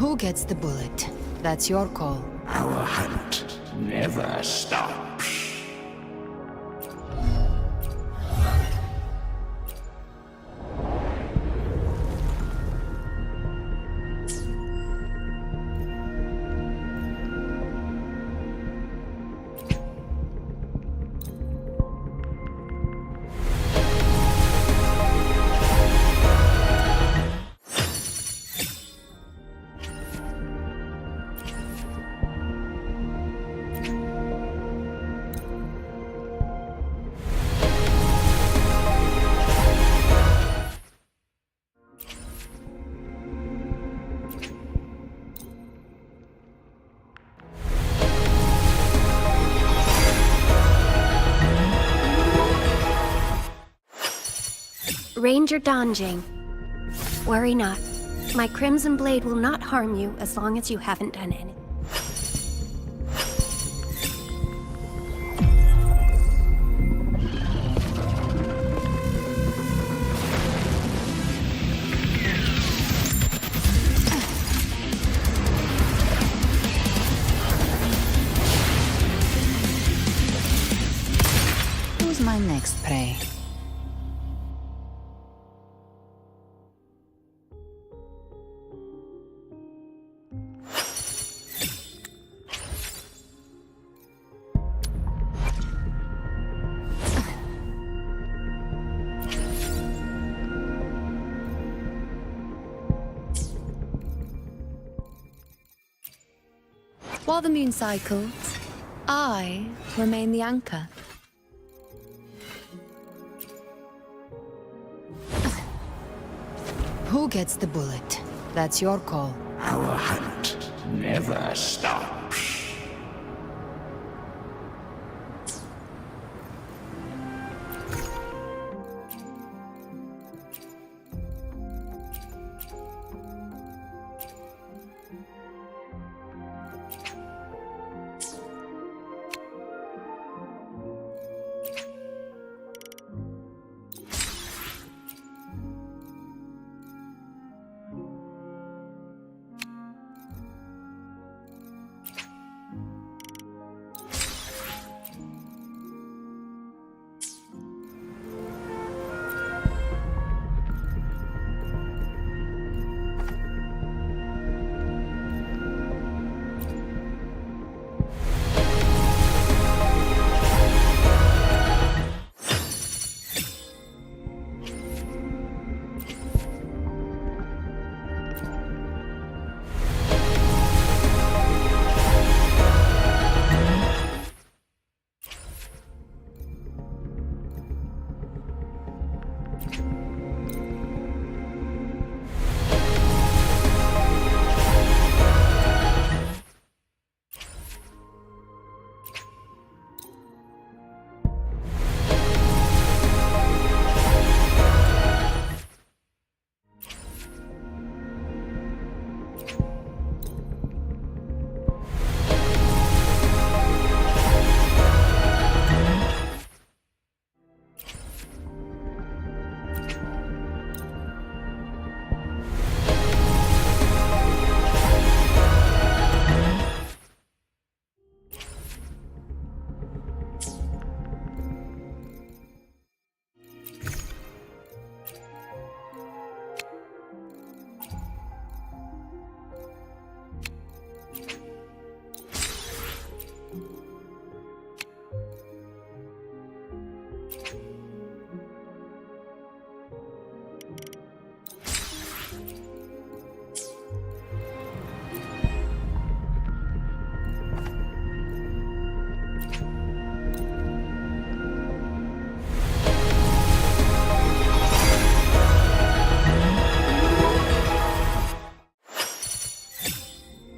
Who gets the bullet? That's your call. Our hunt never stops. Ranger Donjing. Worry not. My Crimson Blade will not harm you as long as you haven't done anything. Who's my next prey? While the moon cycles, I remain the anchor. Who gets the bullet? That's your call. Our hunt never stops.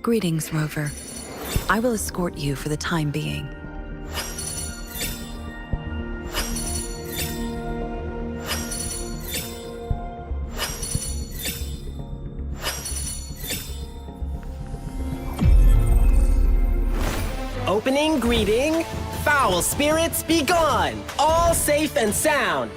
Greetings, Rover. I will escort you for the time being. Opening greeting. Foul spirits be gone. All safe and sound.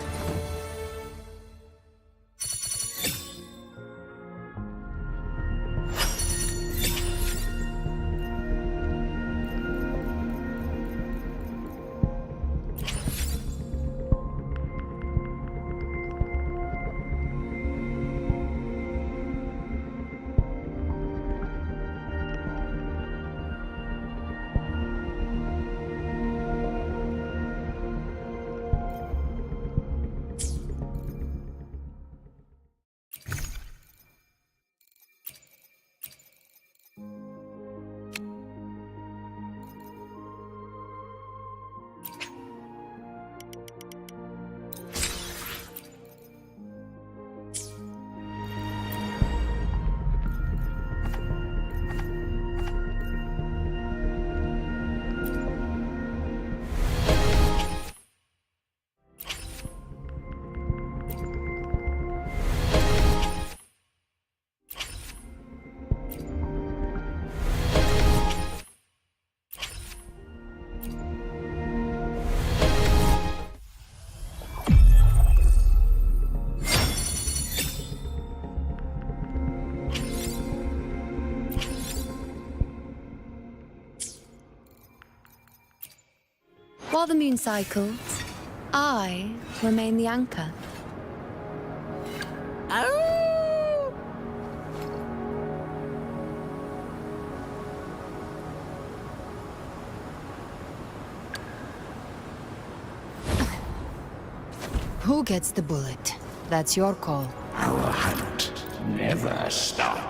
While the moon cycles, I remain the anchor. Who gets the bullet? That's your call. Our hunt never stops.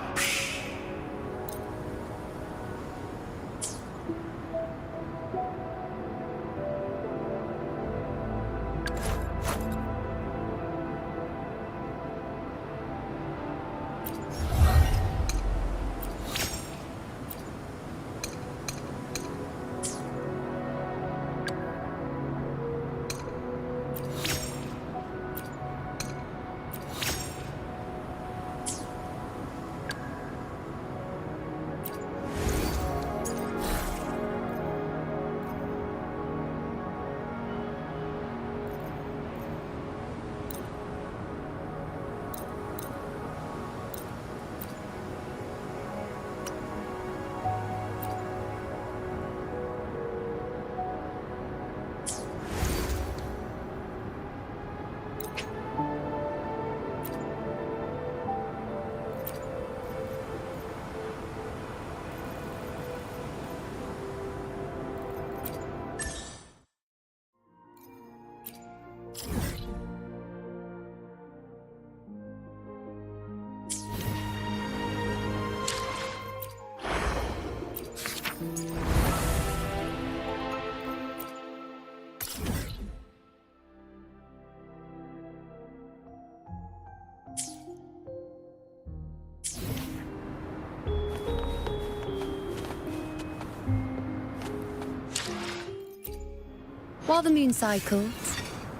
While the moon cycles,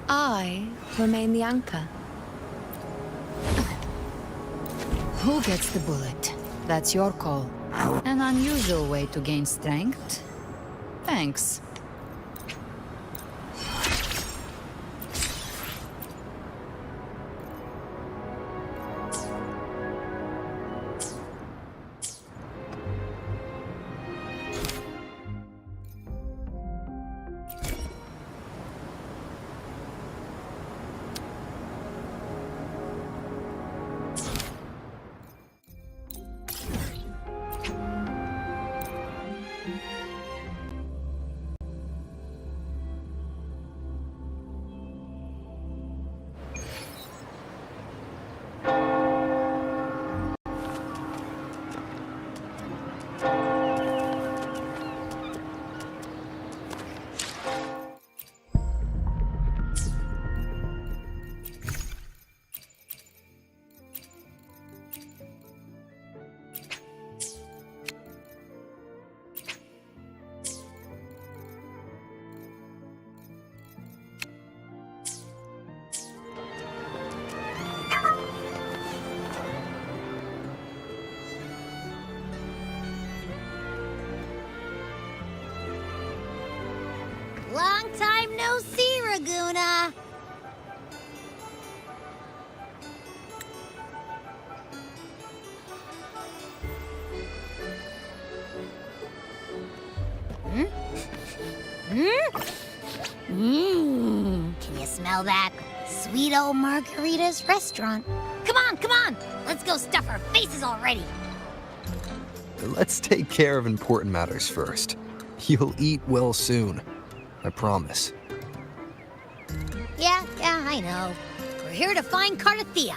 I remain the anchor. Who gets the bullet? That's your call. An unusual way to gain strength. Thanks. Long time no see, Raguna. Can you smell that? Sweet old Margarita's restaurant. Come on! Let's go stuff our faces already. Let's take care of important matters first. You'll eat well soon. I promise. Yeah, I know. We're here to find Cardathia.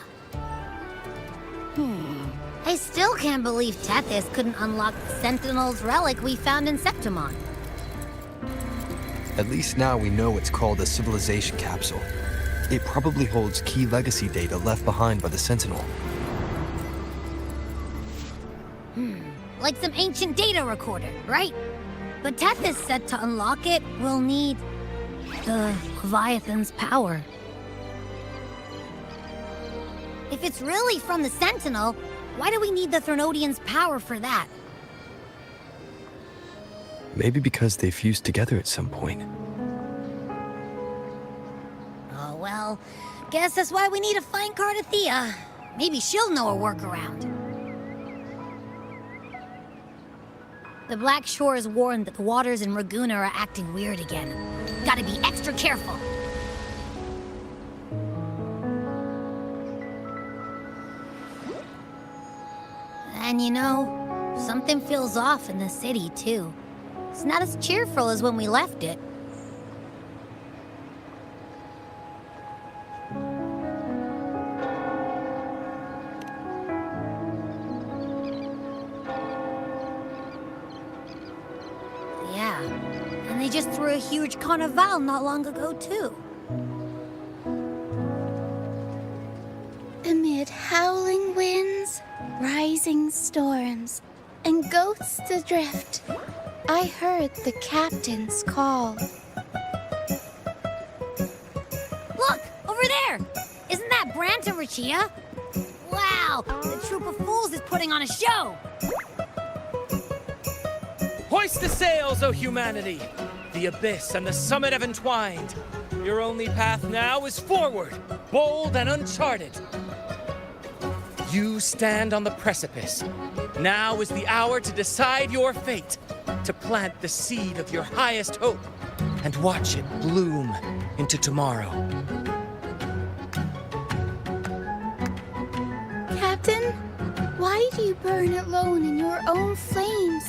I still can't believe Tethys couldn't unlock the Sentinel's relic we found in Septimon. At least now we know it's called a civilization capsule. It probably holds key legacy data left behind by the Sentinel. Like some ancient data recorder, right? But Tethys said to unlock it, we'll need the Leviathan's power. If it's really from the Sentinel, why do we need the Threnodian's power for that? Maybe because they fused together at some point. Oh well, guess that's why we need to find Cardathia. Maybe she'll know a workaround. The Black Shore is warned that the waters in Raguna are acting weird again. Gotta be extra careful. And you know, something feels off in the city, too. It's not as cheerful as when we left it. Yeah, and they just threw a huge carnival not long ago, too. Amid howling winds, rising storms, and ghosts adrift, I heard the captain's call. Look, over there! Isn't that Brant and Rachia? Wow, the troop of fools is putting on a show! Hoist the sails, O humanity! The abyss and the summit have entwined. Your only path now is forward, bold and uncharted. You stand on the precipice. Now is the hour to decide your fate, to plant the seed of your highest hope, and watch it bloom into tomorrow. Captain, why do you burn alone in your own flames?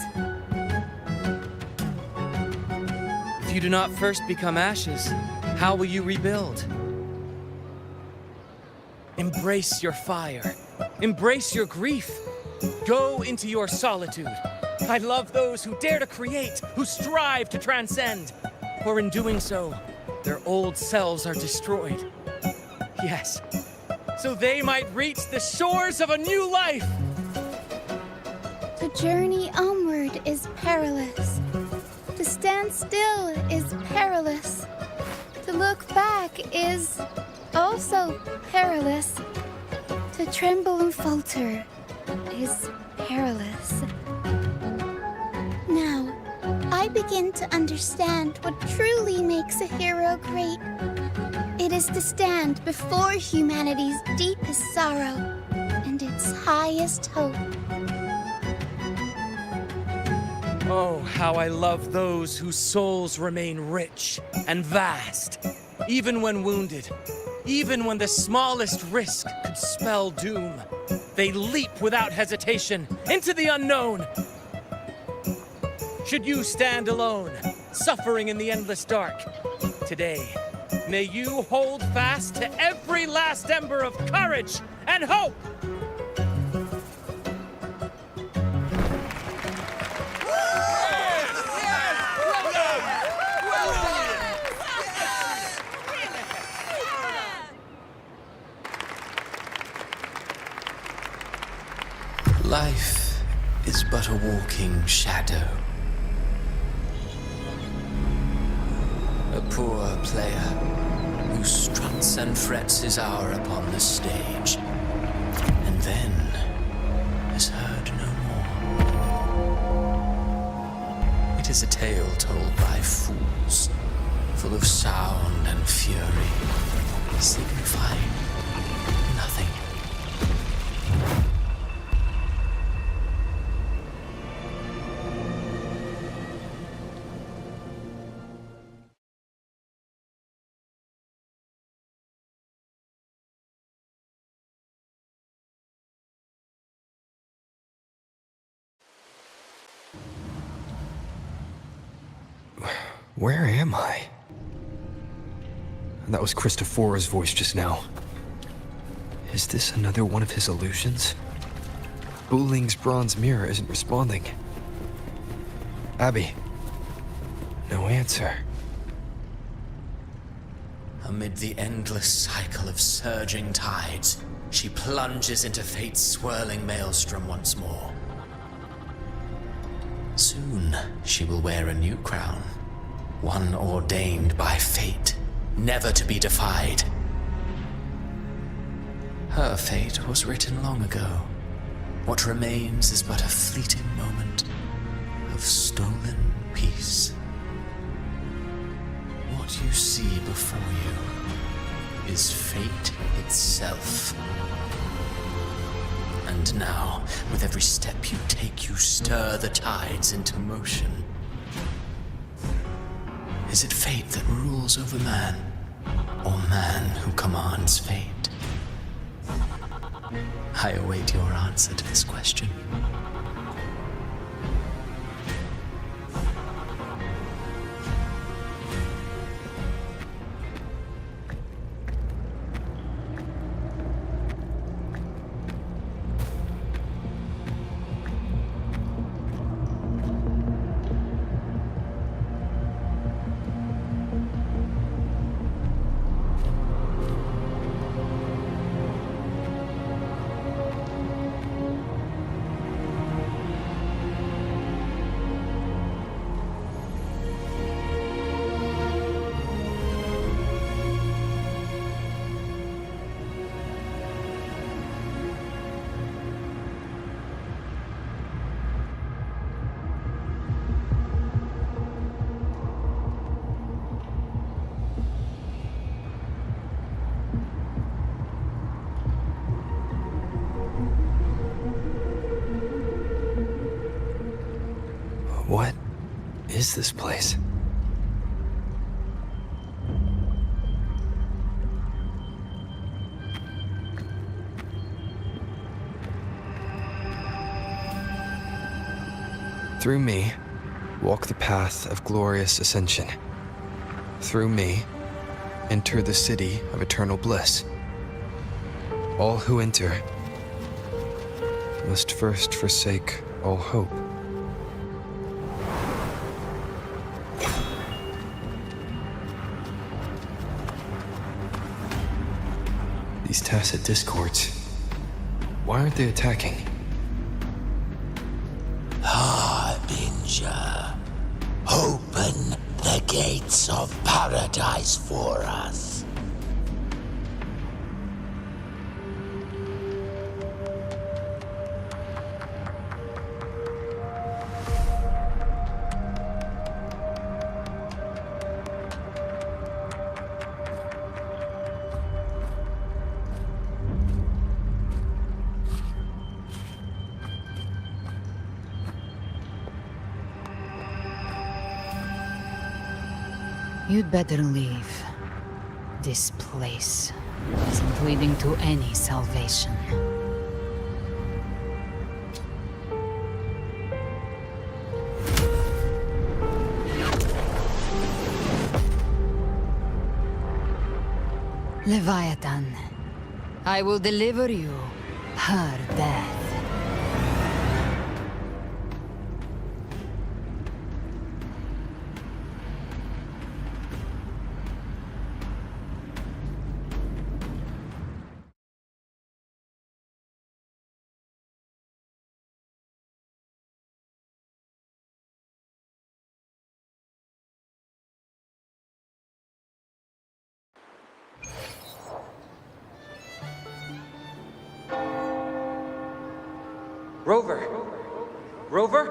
If you do not first become ashes, how will you rebuild? Embrace your fire. Embrace your grief. Go into your solitude. I love those who dare to create, who strive to transcend. For in doing so, their old selves are destroyed. Yes, so they might reach the shores of a new life. To journey onward is perilous. To stand still is perilous. To look back is also perilous. To tremble and falter is perilous. Now, I begin to understand what truly makes a hero great. It is to stand before humanity's deepest sorrow and its highest hope. Oh, how I love those whose souls remain rich and vast, even when wounded. Even when the smallest risk could spell doom, they leap without hesitation into the unknown. Should you stand alone, suffering in the endless dark, today, may you hold fast to every last ember of courage and hope! Life is but a walking shadow. A poor player who struts and frets his hour upon the stage, and then is heard no more. It is a tale told by fools, full of sound and fury, signifying nothing. Where am I? That was Christophora's voice just now. Is this another one of his illusions? Buling's bronze mirror isn't responding. Abby. No answer. Amid the endless cycle of surging tides, she plunges into fate's swirling maelstrom once more. Soon, she will wear a new crown. One ordained by fate, never to be defied. Her fate was written long ago. What remains is but a fleeting moment of stolen peace. What you see before you is fate itself. And And now, with every step you take, you stir the tides into motion. Is it fate that rules over man, or man who commands fate? I await your answer to this question. What is this place? Through me, walk the path of glorious ascension. Through me, enter the city of eternal bliss. All who enter must first forsake all hope. These tacit discords, why aren't they attacking? Harbinger, open the gates of paradise for us. You'd better leave. This place isn't leading to any salvation. Leviathan, I will deliver you her death. Rover! Rover?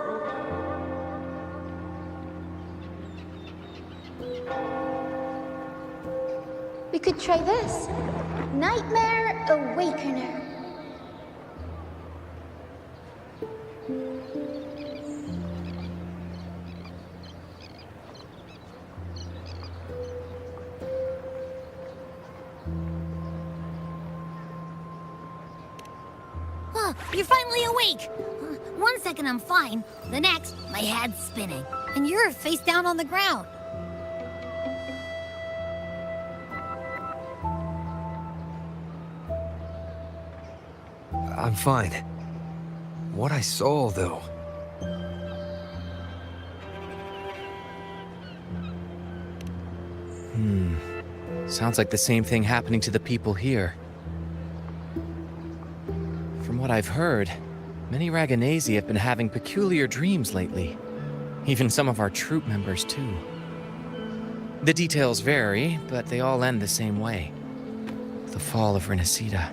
We could try this. Nightmare Awakener. You're finally awake! 1 second I'm fine, the next, my head's spinning, and you're face down on the ground. I'm fine. What I saw, though. Sounds like the same thing happening to the people here. From what I've heard, many Raganesi have been having peculiar dreams lately. Even some of our troop members, too. The details vary, but they all end the same way. The fall of Renacida.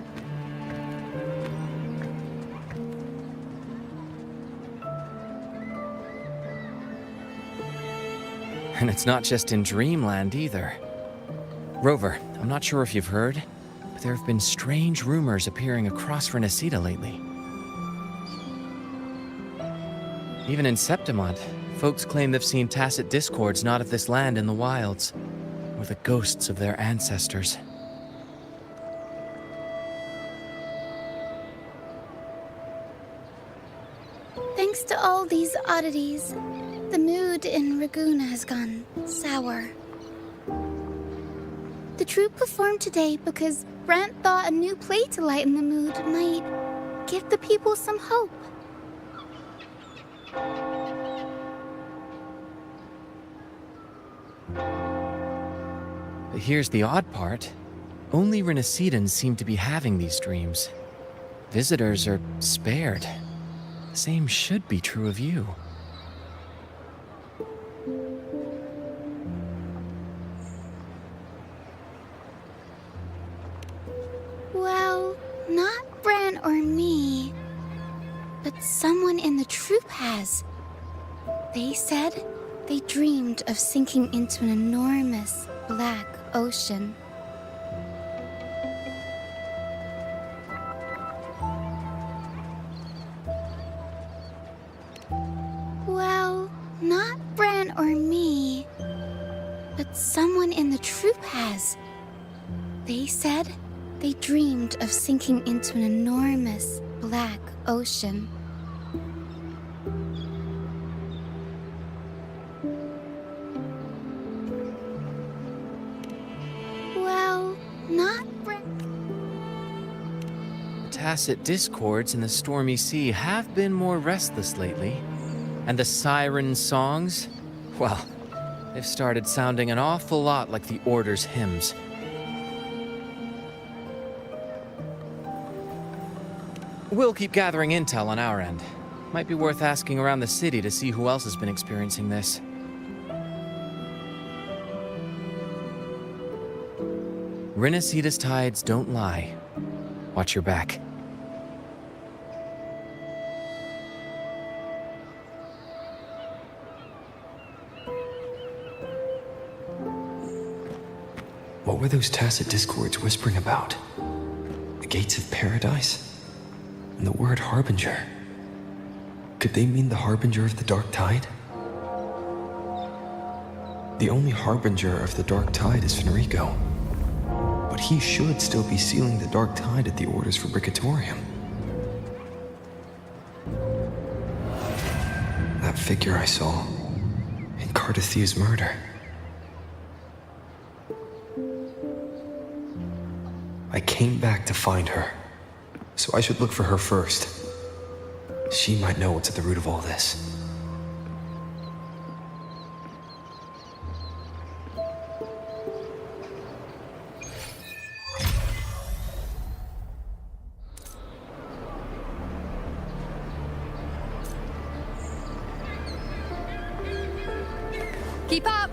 And it's not just in Dreamland, either. Rover, I'm not sure if you've heard, but there have been strange rumors appearing across Renacida lately. Even in Septimont, folks claim they've seen tacit discords not of this land in the wilds, or the ghosts of their ancestors. Thanks to all these oddities, the mood in Raguna has gone sour. The troupe performed today because Brant thought a new play to lighten the mood might give the people some hope. But here's the odd part. Only Renacidans seem to be having these dreams. Visitors are spared. The same should be true of you. Well, not Bran or me, but someone in the troupe has. They said they dreamed of sinking into an enormous black ocean. Well, not Bran or me, but someone in the troupe has. They said they dreamed of sinking into an enormous black ocean. Well, not Tacit discords in the stormy sea have been more restless lately. And the siren songs? Well, they've started sounding an awful lot like the Order's hymns. We'll keep gathering intel on our end. Might be worth asking around the city to see who else has been experiencing this. Renacida's tides don't lie. Watch your back. What were those tacit discords whispering about? The gates of paradise? And the word harbinger? Could they mean the harbinger of the dark tide? The only harbinger of the dark tide is Fenrico. But he should still be sealing the dark tide at the Order's Fabricatorium. That figure I saw in Cardathia's murder. I came back to find her, so I should look for her first. She might know what's at the root of all this. Keep up!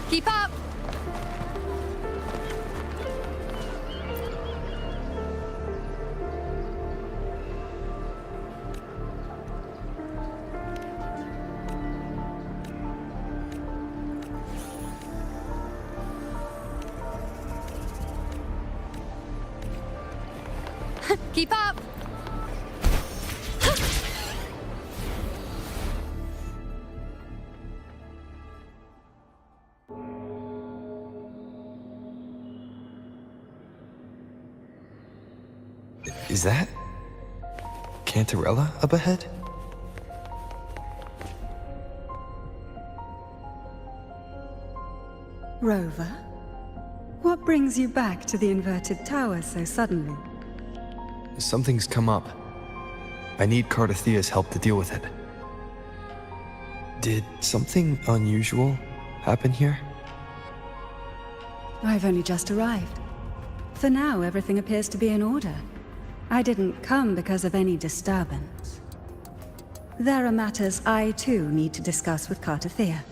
Keep up! Keep up! Is that Cantarella up ahead? Rover, What brings you back to the inverted tower so suddenly? Something's come up. I need Cardathea's help to deal with it. Did something unusual happen here? I've only just arrived. For now, everything appears to be in order. I didn't come because of any disturbance. There are matters I, too, need to discuss with Cardathea.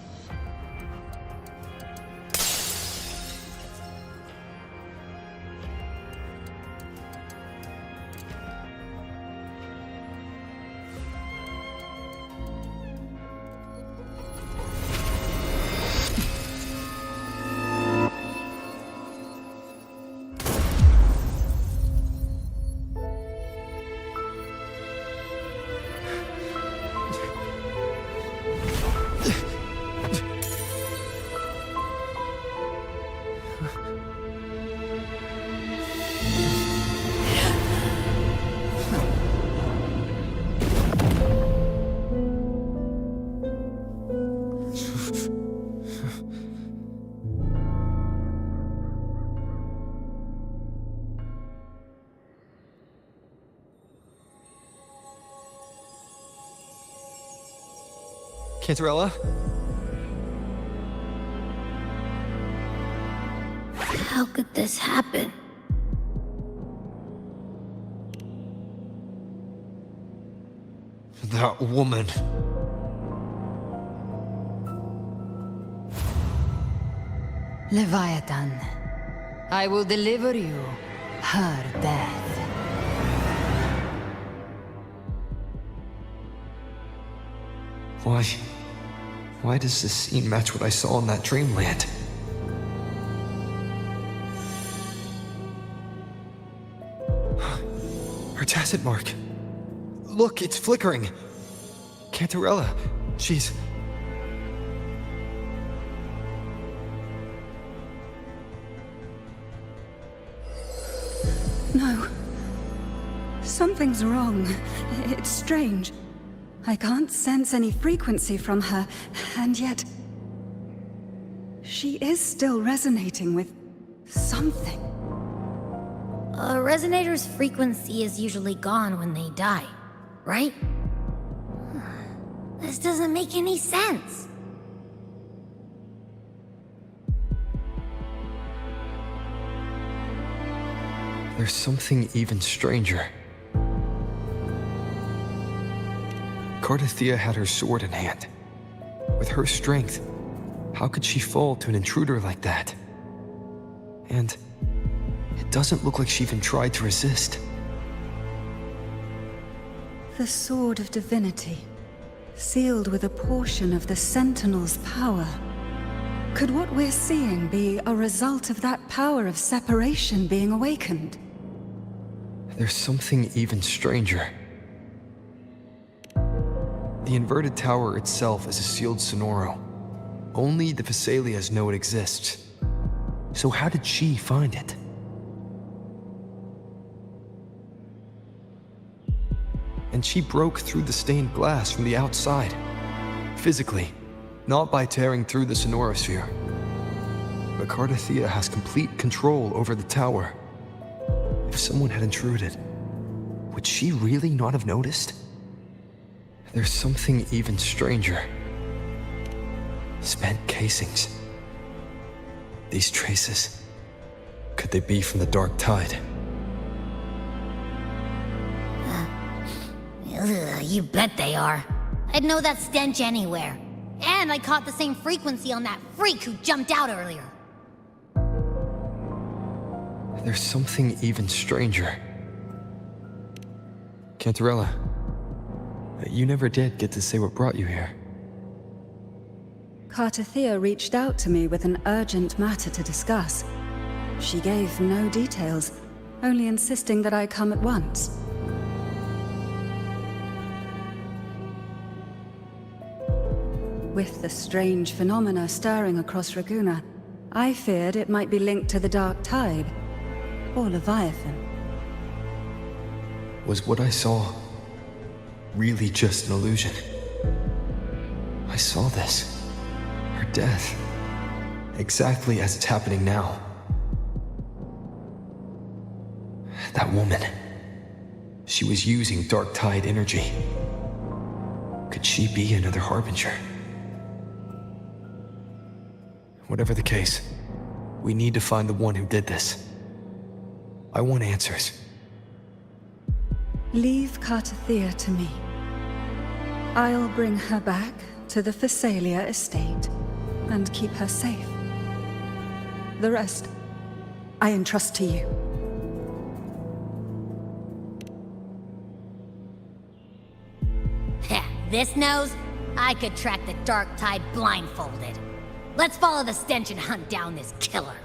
Cantarella? How could this happen? That woman. Leviathan, I will deliver you her death. Why does this scene match what I saw in that dreamland? Her tacit mark. Look, it's flickering. Cantarella, she's... No. Something's wrong. It's strange. I can't sense any frequency from her, and yet... she is still resonating with... something. A resonator's frequency is usually gone when they die, right? This doesn't make any sense. There's something even stranger. Cardathea had her sword in hand. With her strength, how could she fall to an intruder like that? And it doesn't look like she even tried to resist. The Sword of Divinity, sealed with a portion of the Sentinel's power. Could what we're seeing be a result of that power of separation being awakened? There's something even stranger. The inverted tower itself is a sealed sonoro. Only the Vesalias know it exists. So how did she find it? And she broke through the stained glass from the outside. Physically, not by tearing through the sonorosphere. But Cardathea has complete control over the tower. If someone had intruded, would she really not have noticed? There's something even stranger. Spent casings. These traces, could they be from the Dark Tide? You bet they are. I'd know that stench anywhere. And I caught the same frequency on that freak who jumped out earlier. There's something even stranger. Cantarella, you never did get to say what brought you here. Cardathea reached out to me with an urgent matter to discuss. She gave no details, only insisting that I come at once. With the strange phenomena stirring across Raguna, I feared it might be linked to the Dark Tide, or Leviathan. Was what I saw really just an illusion? I saw this. Her death. Exactly as it's happening now. That woman. She was using dark tide energy. Could she be another harbinger? Whatever the case, we need to find the one who did this. I want answers. Leave Cartathea to me. I'll bring her back to the Phasalia estate and keep her safe. The rest, I entrust to you. This nose? I could track the dark tide blindfolded. Let's follow the stench and hunt down this killer.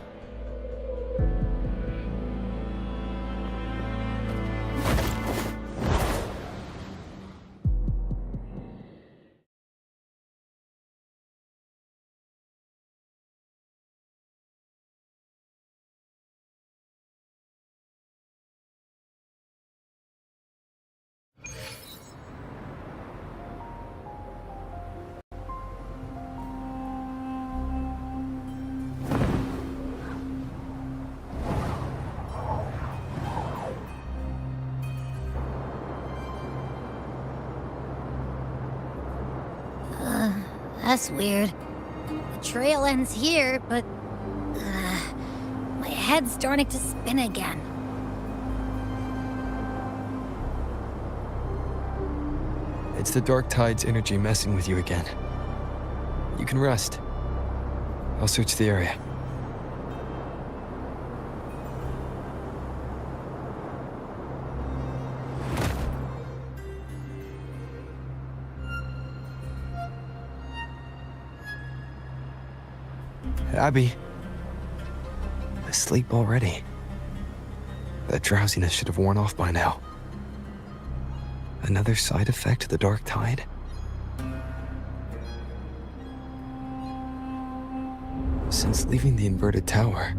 That's weird. The trail ends here, but... my head's starting to spin again. It's the dark tide's energy messing with you again. You can rest. I'll search the area. Abby. Asleep already. That drowsiness should have worn off by now. Another side effect of the dark tide? Since leaving the inverted tower,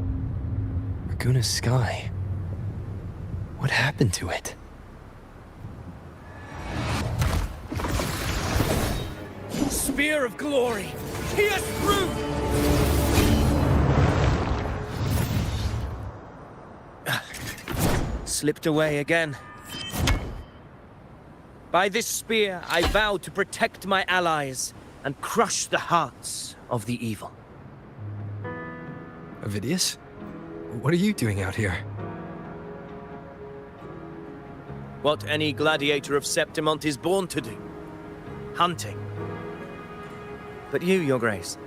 Raguna's sky, what happened to it? Spear of glory! Pierce through! Slipped away again. By this spear, I vow to protect my allies and crush the hearts of the evil. Avidius? What are you doing out here? What any gladiator of Septimont is born to do. Hunting. But you, Your Grace,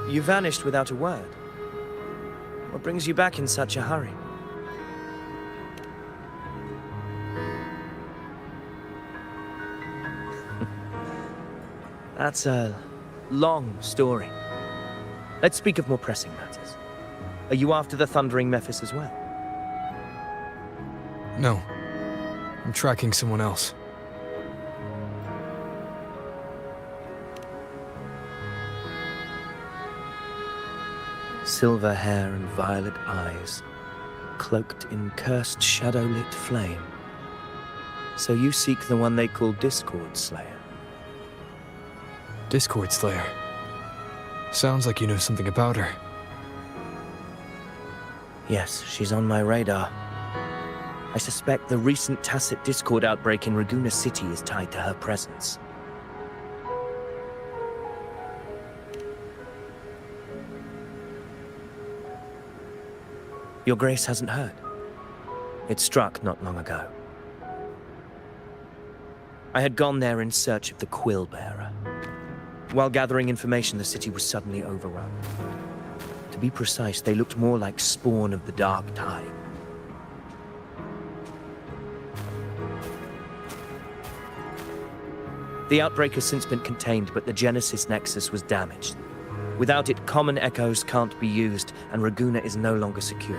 you vanished without a word. What brings you back in such a hurry? That's a long story. Let's speak of more pressing matters. Are you after the Thundering Mephis as well? No. I'm tracking someone else. Silver hair and violet eyes, cloaked in cursed shadow-lit flame. So you seek the one they call Discord Slayer. Discord Slayer. Sounds like you know something about her. Yes, she's on my radar. I suspect the recent tacit Discord outbreak in Raguna City is tied to her presence. Your Grace hasn't heard. It struck not long ago. I had gone there in search of the Quill Bearer. While gathering information, the city was suddenly overrun. To be precise, they looked more like spawn of the dark tide. The outbreak has since been contained, but the Genesis Nexus was damaged. Without it, common echoes can't be used, and Raguna is no longer secure.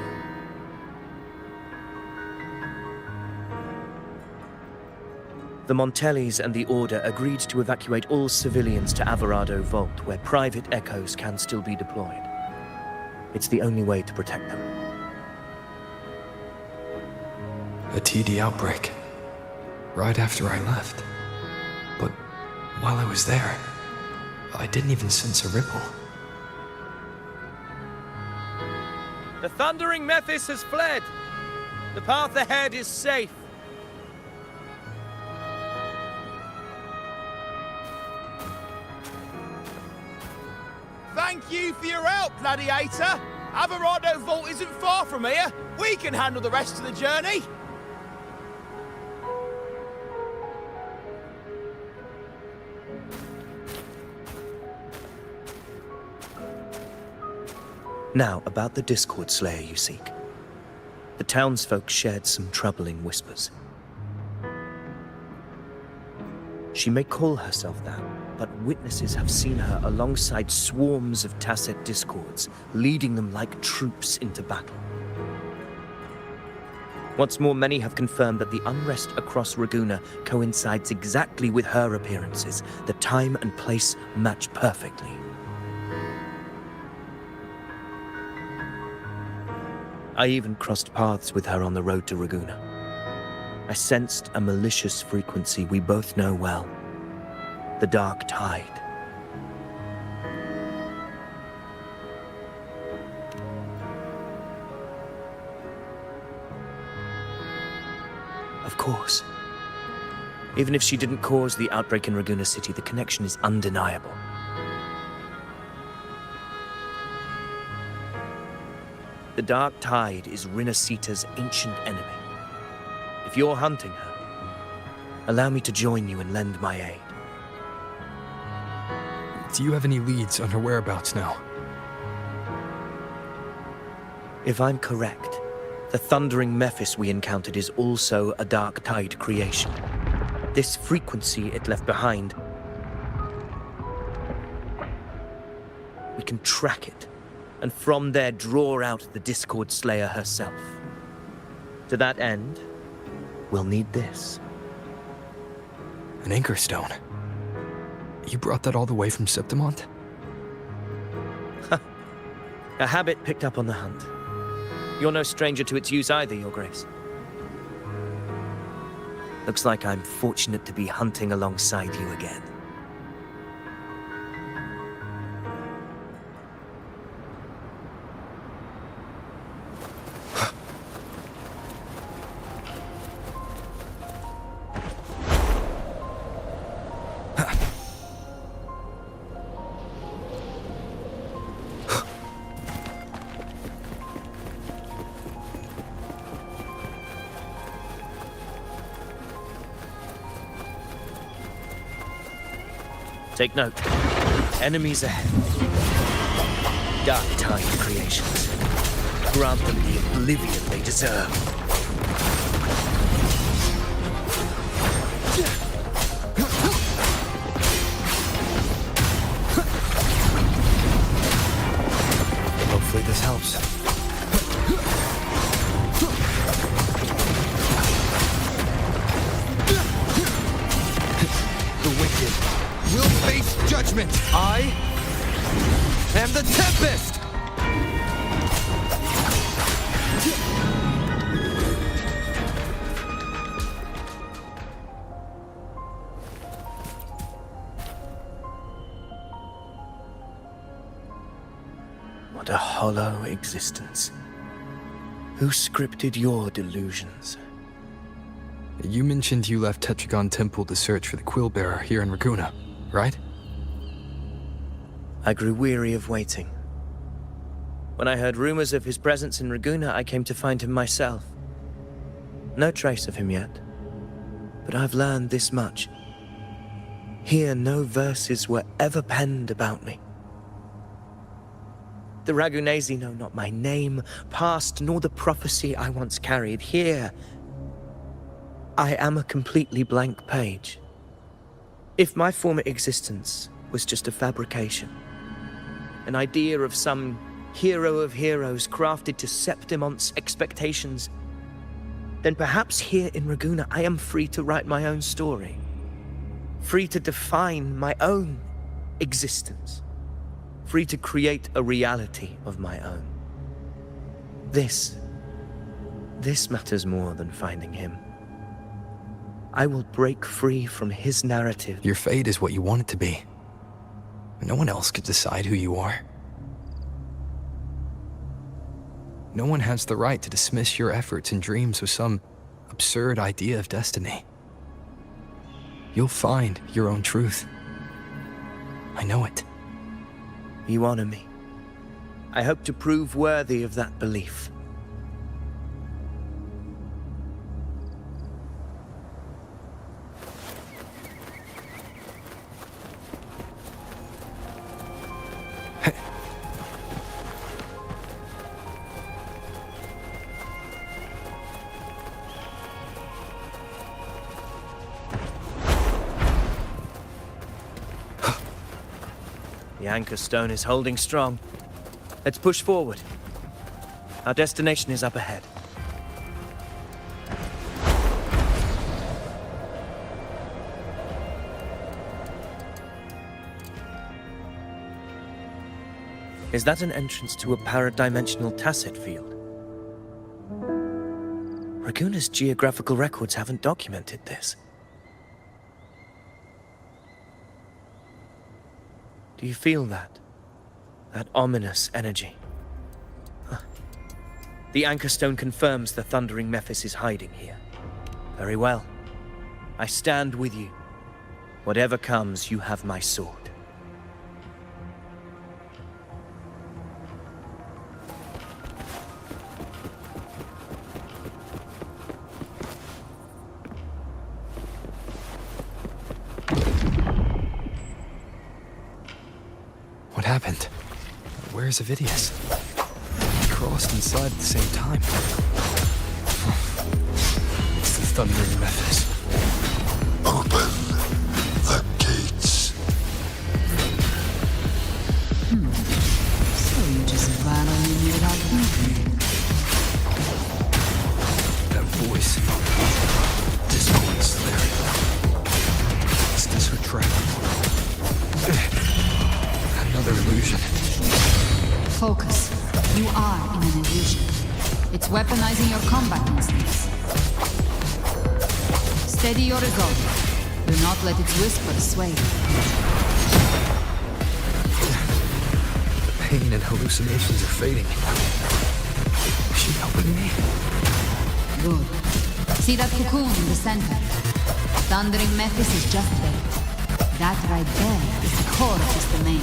The Montellis and the Order agreed to evacuate all civilians to Averado Vault, where private echoes can still be deployed. It's the only way to protect them. A TD outbreak. Right after I left. But while I was there, I didn't even sense a ripple. The Thundering Mephis has fled! The path ahead is safe. Thank you for your help, Gladiator. Averado Vault isn't far from here. We can handle the rest of the journey. Now, about the Discord Slayer you seek. The townsfolk shared some troubling whispers. She may call herself that, but witnesses have seen her alongside swarms of Tacet discords, leading them like troops into battle. What's more, many have confirmed that the unrest across Raguna coincides exactly with her appearances. The time and place match perfectly. I even crossed paths with her on the road to Raguna. I sensed a malicious frequency we both know well. The Dark Tide. Of course. Even if she didn't cause the outbreak in Raguna City, the connection is undeniable. The Dark Tide is Rinasita's ancient enemy. If you're hunting her, allow me to join you and lend my aid. Do you have any leads on her whereabouts now? If I'm correct, the thundering Mephis we encountered is also a Dark Tide creation. This frequency it left behind, we can track it, and from there draw out the Discord Slayer herself. To that end, we'll need this. An anchor stone. You brought that all the way from Septimont? A habit picked up on the hunt. You're no stranger to its use either, Your Grace. Looks like I'm fortunate to be hunting alongside you again. Take note. Enemies ahead. Dark Tide creations. Grant them the oblivion they deserve. Hopefully this helps. The wicked will face judgment. I am the Tempest! What a hollow existence. Who scripted your delusions? You mentioned you left Tetragon Temple to search for the Quill Bearer here in Raguna, right? I grew weary of waiting. When I heard rumors of his presence in Raguna, I came to find him myself. No trace of him yet, but I've learned this much. Here, no verses were ever penned about me. The Ragunesi know not my name, past, nor the prophecy I once carried. Here, I am a completely blank page. If my former existence was just a fabrication, an idea of some hero of heroes crafted to Septimont's expectations, then perhaps here in Raguna I am free to write my own story, free to define my own existence, free to create a reality of my own. This matters more than finding him. I will break free from his narrative. Your fate is what you want it to be. No one else could decide who you are. No one has the right to dismiss your efforts and dreams with some absurd idea of destiny. You'll find your own truth. I know it. You honor me. I hope to prove worthy of that belief. The anchor stone is holding strong. Let's push forward. Our destination is up ahead. Is that an entrance to a paradimensional tacit field? Raguna's geographical records haven't documented this. Do you feel that? That ominous energy? Huh. The anchor stone confirms the thundering Mephis is hiding here. Very well. I stand with you. Whatever comes, you have my sword. What happened? Where's Avidius? We crossed inside at the same time. It's the thundering Mephis. Open the gates. So you just battle me without thinking. That voice. Discord Slayer. Is this her trap? Another illusion. Focus. You are in an illusion. It's weaponizing your combat instincts. Steady your resolve. Do not let its whispers sway you. The pain and hallucinations are fading. Is she helping me? Good. See that cocoon in the center? Thundering Mephis is just there. That right there is the core of his domain.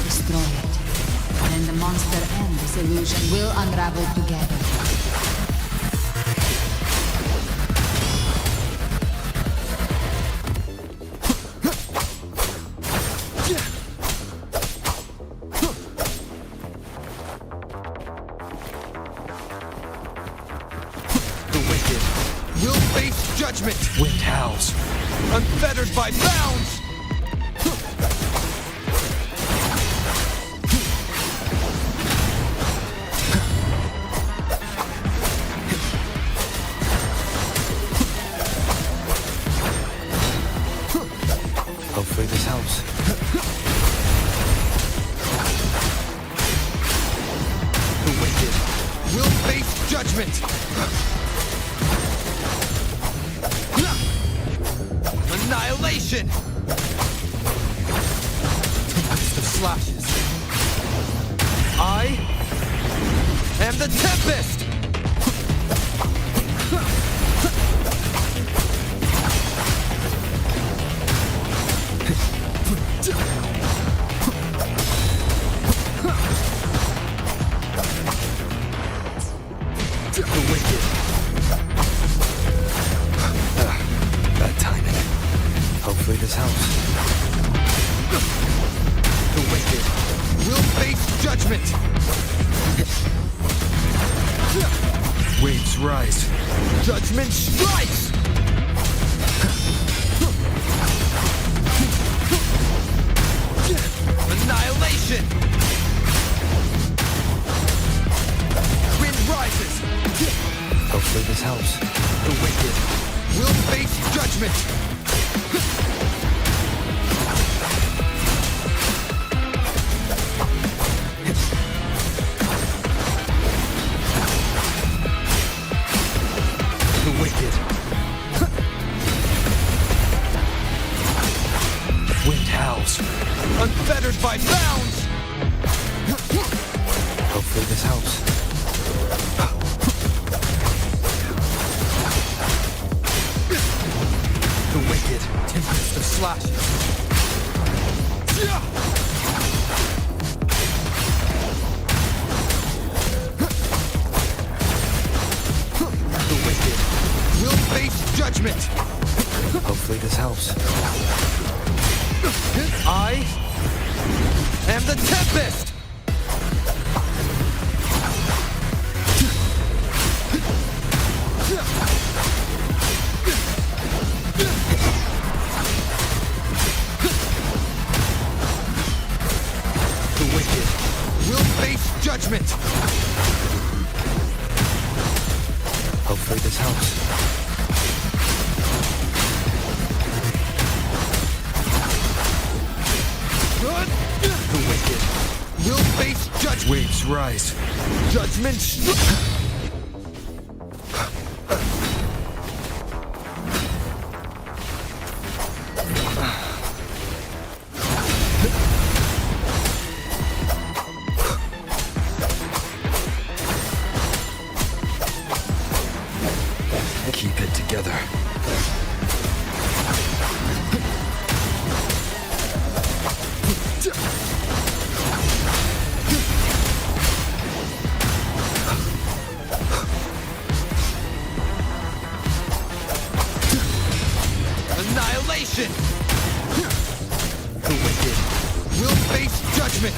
Destroy it. Then the monster and this illusion will unravel together. The wicked will face judgment. Wind howls, unfettered by bounds. Hopefully this helps. The wicked will face judgment. Annihilation! Tempest of slashes. I am the Tempest! The wicked. Bad timing. Hopefully this helps. The wicked will face judgment. Waves rise. Judgment strikes! Annihilation! Wind rises! Hopefully this helps. The wicked will face judgment! The wicked. Wind howls, unfettered by bounds! house. I am the Tempest! The wicked will face judgment! Hopefully this helps. The wicked will face judgment! Waves rise. Judgment keep it together. Annihilation! The wicked will face judgment!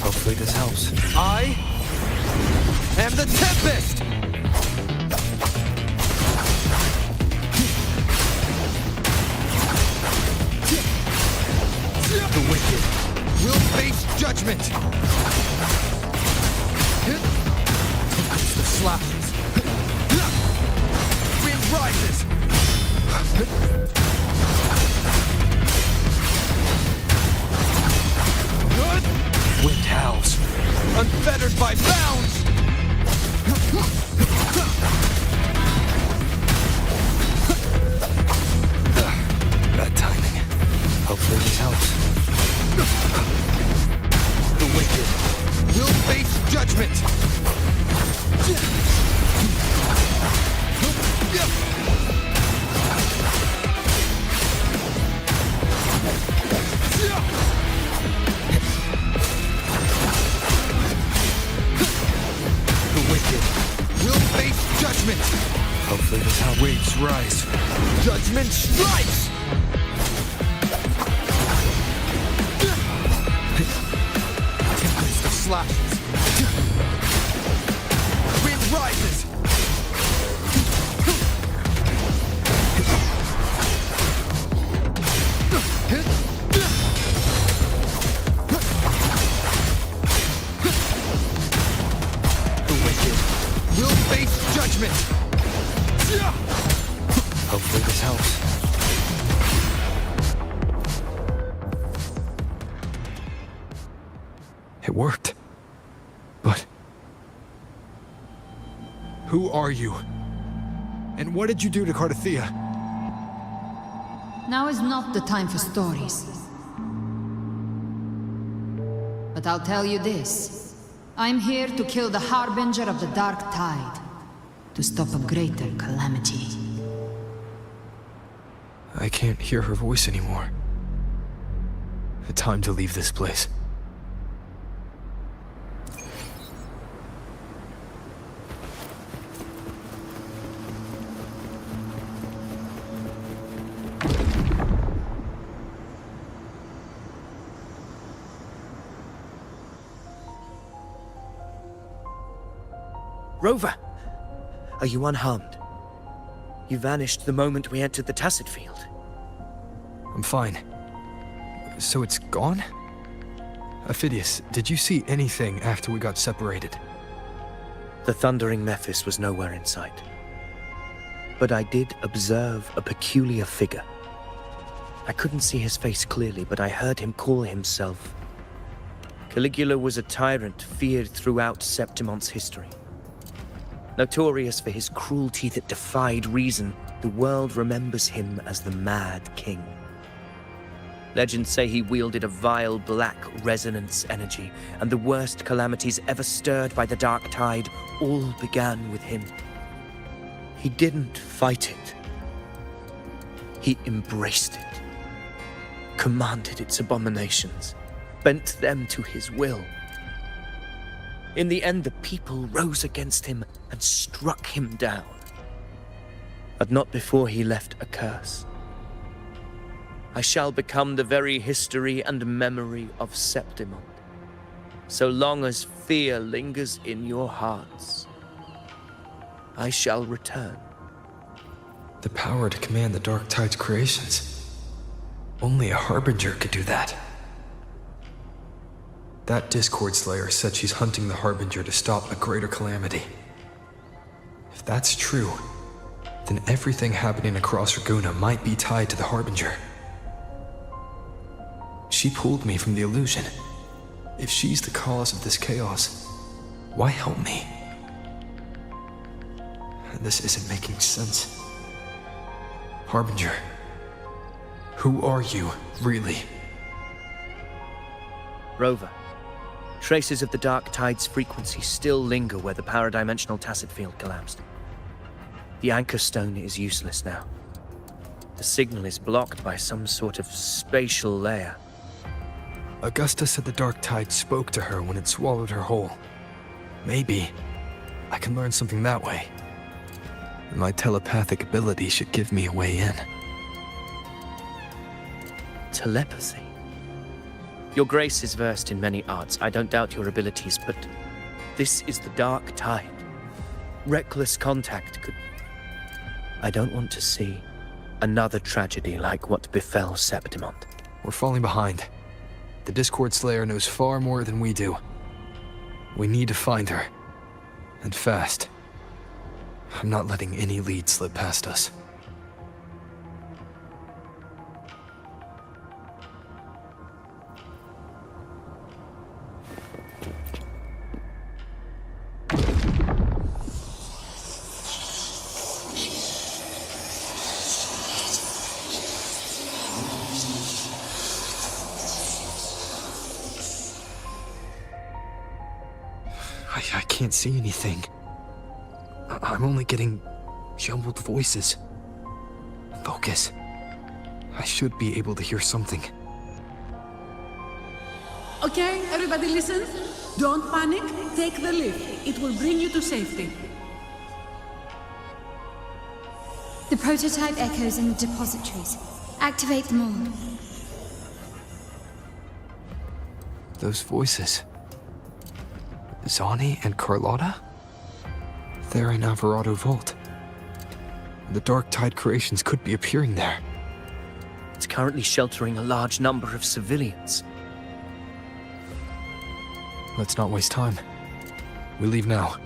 Hopefully this helps. I am the Tempest! The wicked will face judgment! The slashes. Wind rises! Wind howls, unfettered by bounds! Bad timing. Hopefully this helps. The wicked will face judgment! The wicked will face judgment! Hopefully this helps. Waves rise. Judgment strikes! Tempest of slashes. Wind rises! The wicked will face judgment! Hopefully this helps. It worked. But who are you? And what did you do to Cardathea? Now is not the time for stories. But I'll tell you this. I'm here to kill the Harbinger of the Dark Tide. To stop a greater calamity. I can't hear her voice anymore. Time to leave this place. Rover! Are you unharmed? You vanished the moment we entered the Tacit Field. I'm fine. So it's gone? Ophidius, did you see anything after we got separated? The thundering Mephis was nowhere in sight. But I did observe a peculiar figure. I couldn't see his face clearly, but I heard him call himself. Caligula was a tyrant feared throughout Septimon's history. Notorious for his cruelty that defied reason, the world remembers him as the Mad King. Legends say he wielded a vile black resonance energy, and the worst calamities ever stirred by the Dark Tide all began with him. He didn't fight it. He embraced it, commanded its abominations, bent them to his will. In the end, the people rose against him and struck him down. but not before he left a curse. I shall become the very history and memory of Septimond, so long as fear lingers in your hearts. I shall return. The power to command the Dark Tide's creations. Only a Harbinger could do that. That Discord Slayer said she's hunting the Harbinger to stop a greater calamity. If that's true, then everything happening across Raguna might be tied to the Harbinger. She pulled me from the illusion. If she's the cause of this chaos, why help me? This isn't making sense. Harbinger, who are you, really? Rover, traces of the Dark Tide's frequency still linger where the paradimensional tacit field collapsed. The anchor stone is useless now. The signal is blocked by some sort of spatial layer. Augusta said the Dark Tide spoke to her when it swallowed her whole. Maybe I can learn something that way. My telepathic ability should give me a way in. Telepathy? Your Grace is versed in many arts. I don't doubt your abilities, but this is the Dark Tide. Reckless contact could... I don't want to see another tragedy like what befell Septimond. We're falling behind. The Discord Slayer knows far more than we do. We need to find her. And fast. I'm not letting any lead slip past us. I can't see anything. I'm only getting jumbled voices. Focus. I should be able to hear something. Okay, everybody listen. Don't panic. Take the lift. It will bring you to safety. The prototype echoes in the depositories. Activate them all. Those voices. Zani and Carlotta? They're in Alvarado Vault. The Dark Tide creations could be appearing there. It's currently sheltering a large number of civilians. Let's not waste time. We leave now.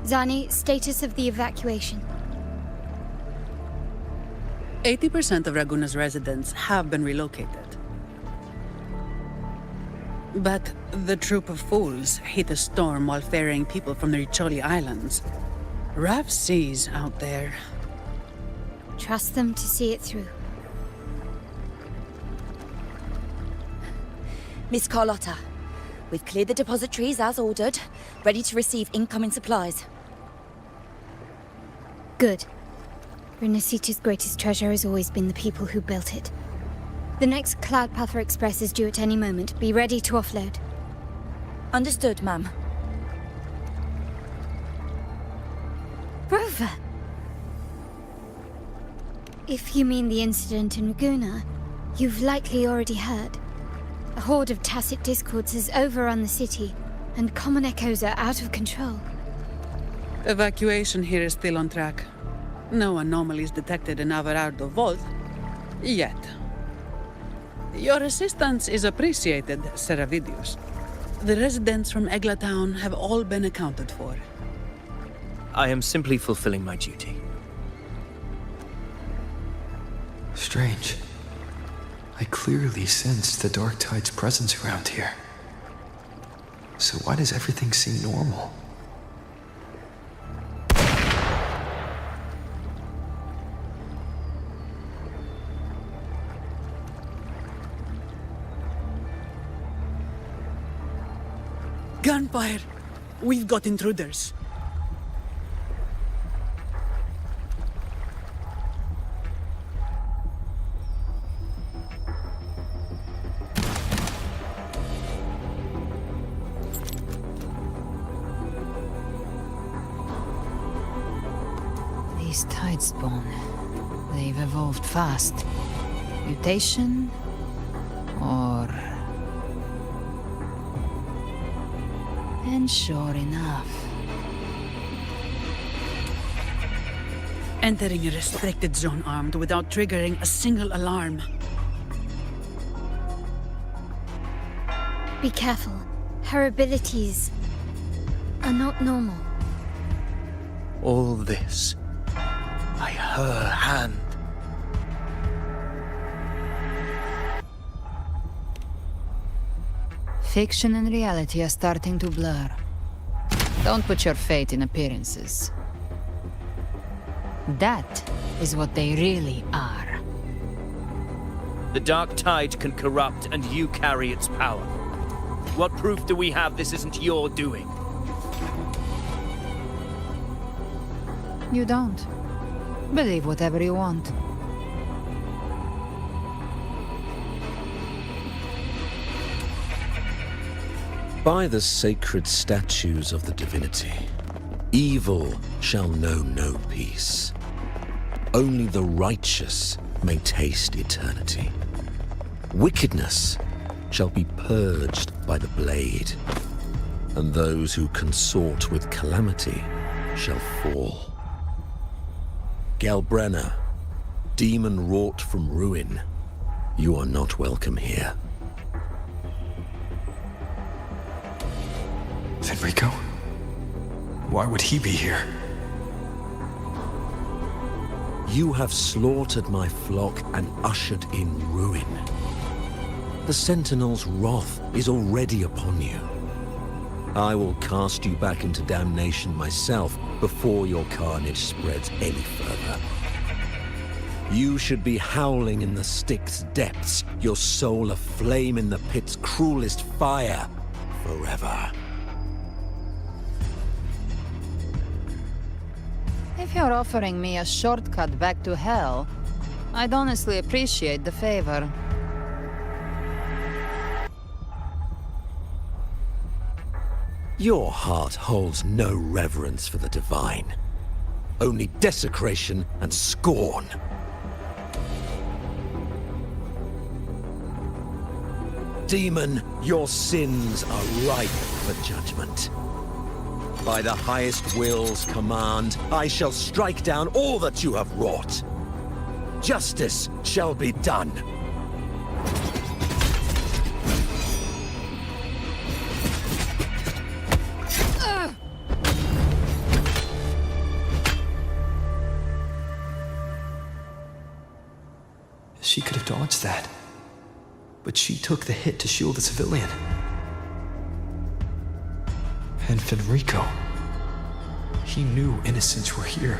Zani, status of the evacuation. 80% of Raguna's residents have been relocated. But the troop of fools hit a storm while ferrying people from the Riccioli Islands. Rough seas out there. Trust them to see it through. Miss Carlotta, we've cleared the depositories as ordered, ready to receive incoming supplies. Good. Renacita's greatest treasure has always been the people who built it. The next Cloudpather Express is due at any moment. Be ready to offload. Understood, ma'am. Rover! If you mean the incident in Raguna, you've likely already heard. A horde of tacit discords has overrun the city, and common echoes are out of control. Evacuation here is still on track. No anomalies detected in Alvarado Vault. Yet. Your assistance is appreciated, Seravidius. The residents from Egla Town have all been accounted for. I am simply fulfilling my duty. Strange. I clearly sense the Dark Tide's presence around here. So why does everything seem normal? fire! We've got intruders. These Tidespawn, they've evolved fast. Mutation? Or... And sure enough... Entering a restricted zone armed without triggering a single alarm. Be careful. Her abilities are not normal. All this by her hand. Fiction and reality are starting to blur. Don't put your faith in appearances. That is what they really are. The Dark Tide can corrupt, and you carry its power. What proof do we have this isn't your doing? You don't. Believe whatever you want. By the sacred statues of the divinity, evil shall know no peace. Only the righteous may taste eternity. Wickedness shall be purged by the blade, and those who consort with calamity shall fall. Galbrenna, demon wrought from ruin, you are not welcome here. Fenrico? Why would he be here? You have slaughtered my flock and ushered in ruin. The Sentinel's wrath is already upon you. I will cast you back into damnation myself before your carnage spreads any further. You should be howling in the Styx's depths, your soul aflame in the pit's cruelest fire, forever. If you're offering me a shortcut back to hell, I'd honestly appreciate the favor. Your heart holds no reverence for the divine. Only desecration and scorn. Demon, your sins are ripe for judgment. By the highest will's command, I shall strike down all that you have wrought. Justice shall be done. She could have dodged that. But she took the hit to shield a civilian. And Fenrico. He knew innocents were here,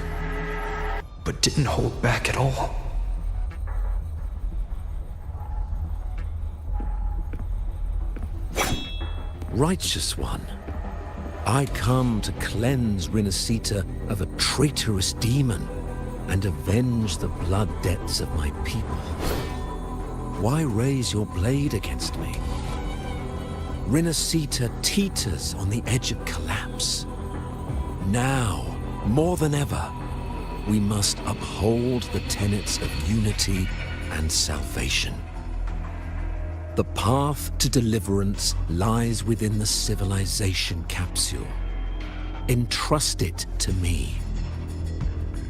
but didn't hold back at all. Righteous one, I come to cleanse Rinascita of a traitorous demon and avenge the blood debts of my people. Why raise your blade against me? Rinascita teeters on the edge of collapse. Now, more than ever, we must uphold the tenets of unity and salvation. The path to deliverance lies within the civilization capsule. Entrust it to me.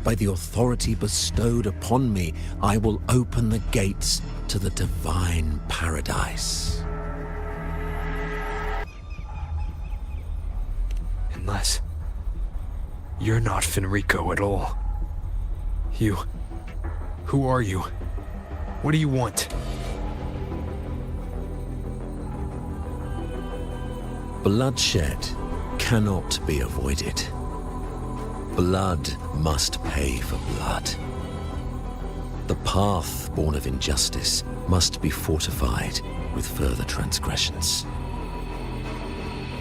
By the authority bestowed upon me, I will open the gates to the divine paradise. Unless you're not Fenrico at all. Who are you? What do you want? Bloodshed cannot be avoided. Blood must pay for blood. The path born of injustice must be fortified with further transgressions.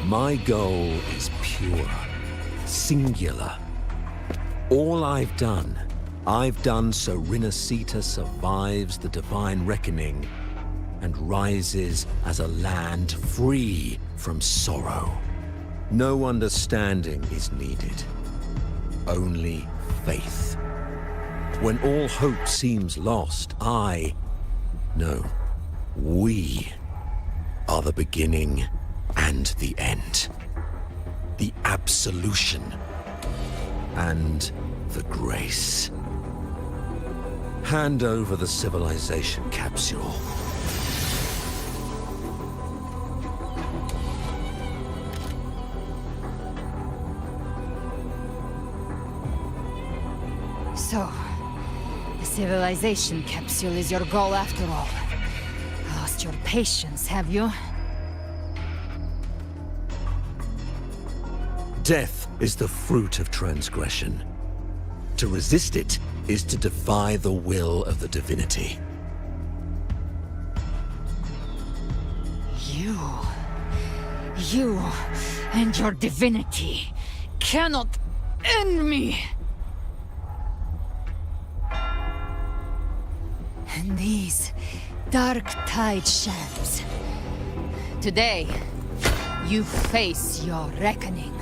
My goal is pure, singular. All I've done so Rinascita survives the divine reckoning and rises as a land free from sorrow. No understanding is needed, only faith. When all hope seems lost, we are the beginning and the end. The absolution and the grace. Hand over the civilization capsule. So, the civilization capsule is your goal after all. Lost your patience, have you? Death is the fruit of transgression. To resist it is to defy the will of the divinity. You and your divinity cannot end me! And these dark tide shafts. Today, you face your reckoning.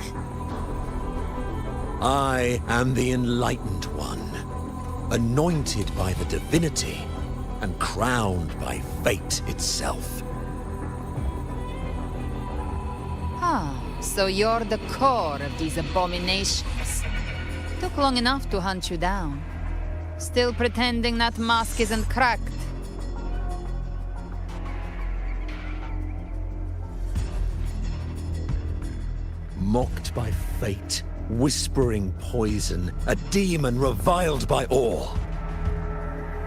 I am the Enlightened One, anointed by the divinity and crowned by fate itself. So you're the core of these abominations. Took long enough to hunt you down. Still pretending that mask isn't cracked. Mocked by fate, whispering poison, a demon reviled by all.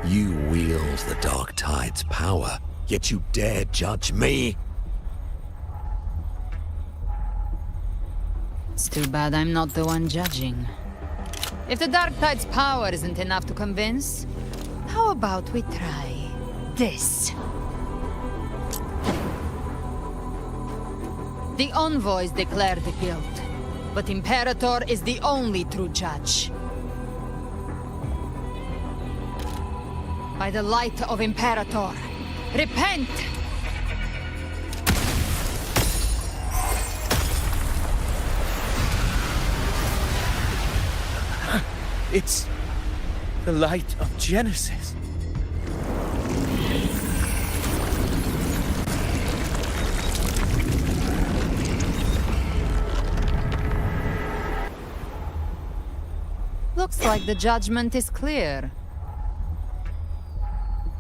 You wield the Dark Tide's power, yet you dare judge me? It's too bad I'm not the one judging. If the Dark Tide's power isn't enough to convince, how about we try this? The envoys declare the guilt, but Imperator is the only true judge. By the light of Imperator, repent! It's the light of Genesis. Looks like the judgment is clear.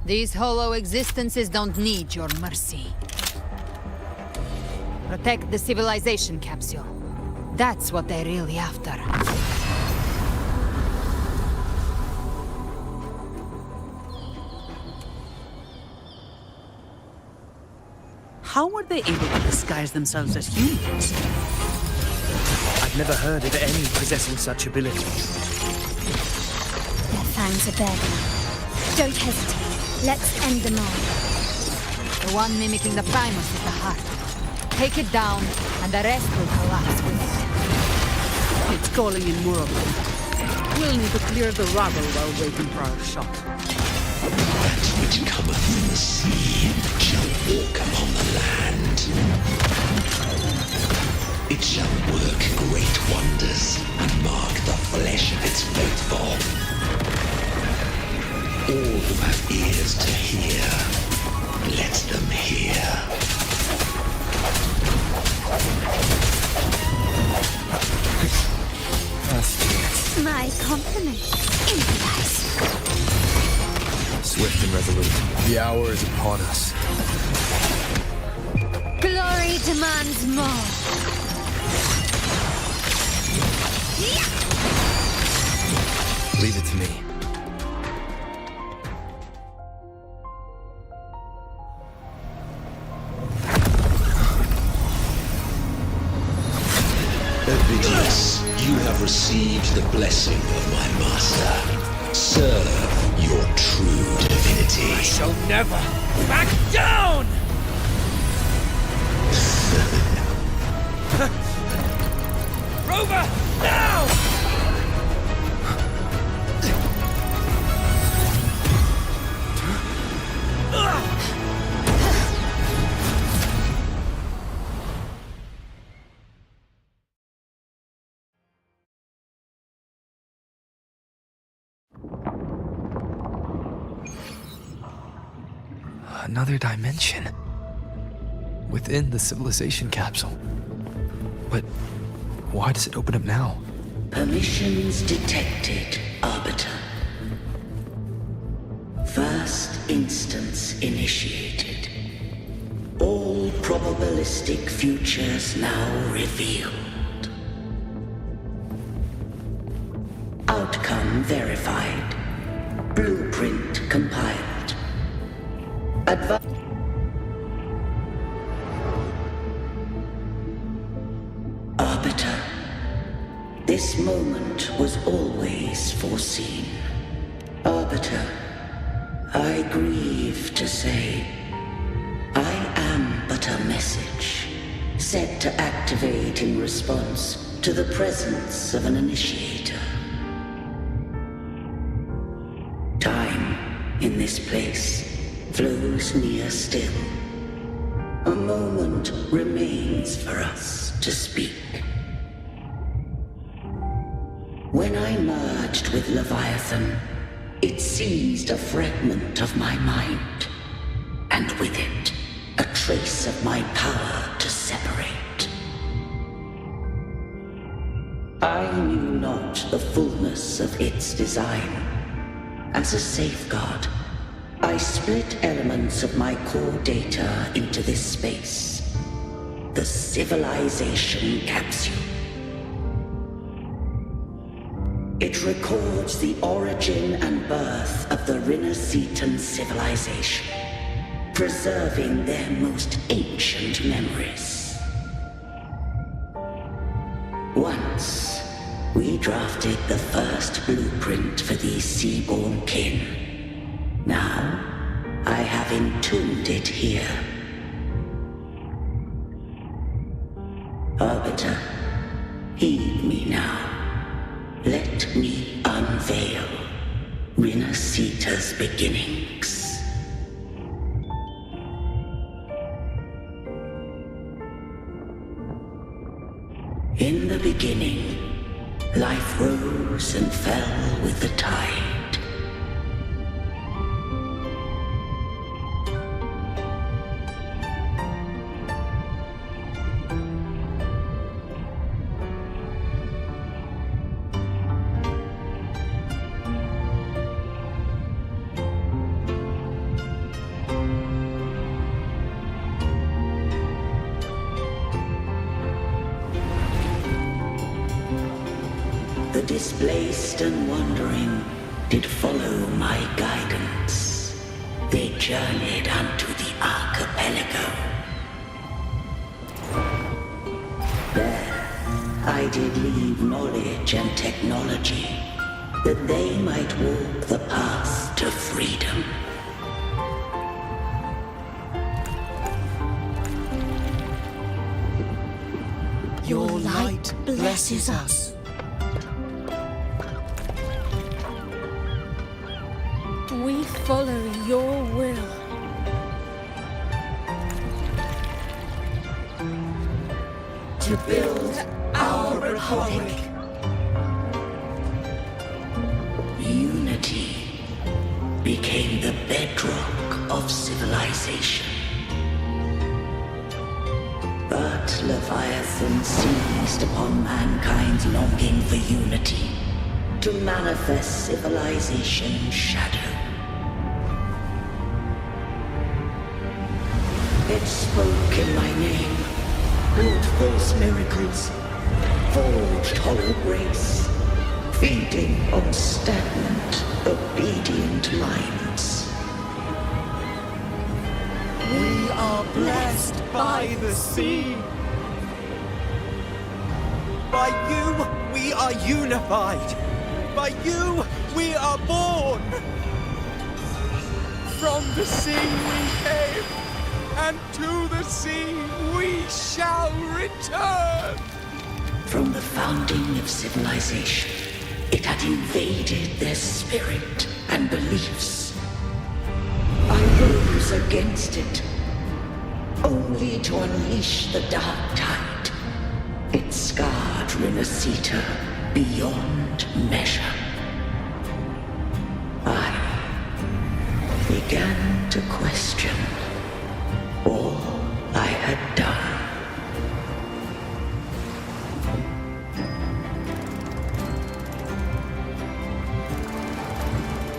These hollow existences don't need your mercy. Protect the civilization capsule. That's what they're really after. How were they able to disguise themselves as humans? I've never heard of any possessing such abilities. Their fangs are bare now. Don't hesitate. Let's end them all. The one mimicking the Primus is the heart. Take it down, and the rest will collapse with it. It's calling in more of them. We'll need to clear the rabble while waiting for our shot. That which cometh from the sea shall walk upon the land. It shall work great wonders and mark the flesh of its faithful. All who have ears to hear, let them hear. My compliments. Improvise. Swift and resolute. The hour is upon us. Glory demands more. Leave it to me. Ovidius, you have received the blessing of my master. Serve your true divinity. I shall never back down! Rover, now! Another dimension. Within the civilization capsule. But why does it open up now? Permissions detected, Arbiter. First instance initiated. All probabilistic futures now revealed. Outcome verified. Blueprint compiled. Arbiter, this moment was always foreseen. Arbiter, I grieve to say, I am but a message, set to activate in response to the presence of an initiator. Time, in this place, flows near still. A moment remains for us to speak. When I merged with Leviathan, it seized a fragment of my mind, and with it, a trace of my power to separate. I knew not the fullness of its design. As a safeguard, I split elements of my core data into this space. The civilization capsule. It records the origin and birth of the Rinnesetan civilization, preserving their most ancient memories. Once, we drafted the first blueprint for these seaborn kin. Now, I have entombed it here. Arbiter, heed me now. Let me unveil Rinneseta's beginnings. In the beginning, life rose and fell with the tide. The displaced and wandering did follow my guidance. They journeyed unto the archipelago. There, I did leave knowledge and technology, that they might walk the path to freedom. Your light blesses us. We follow your will. To build our republic. Unity became the bedrock of civilization. But Leviathan seized upon mankind's longing for unity to manifest civilization's shadow. It spoke in my name, wrought false miracles, forged hollow grace, feeding on stagnant, obedient minds. We are blessed by the sea. By you, we are unified. By you, we are born. From the sea we came, and to the sea we shall return! From the founding of civilization, it had invaded their spirit and beliefs. I rose against it, only to unleash the dark tide. It scarred Renacita beyond measure. I began to question all I had done.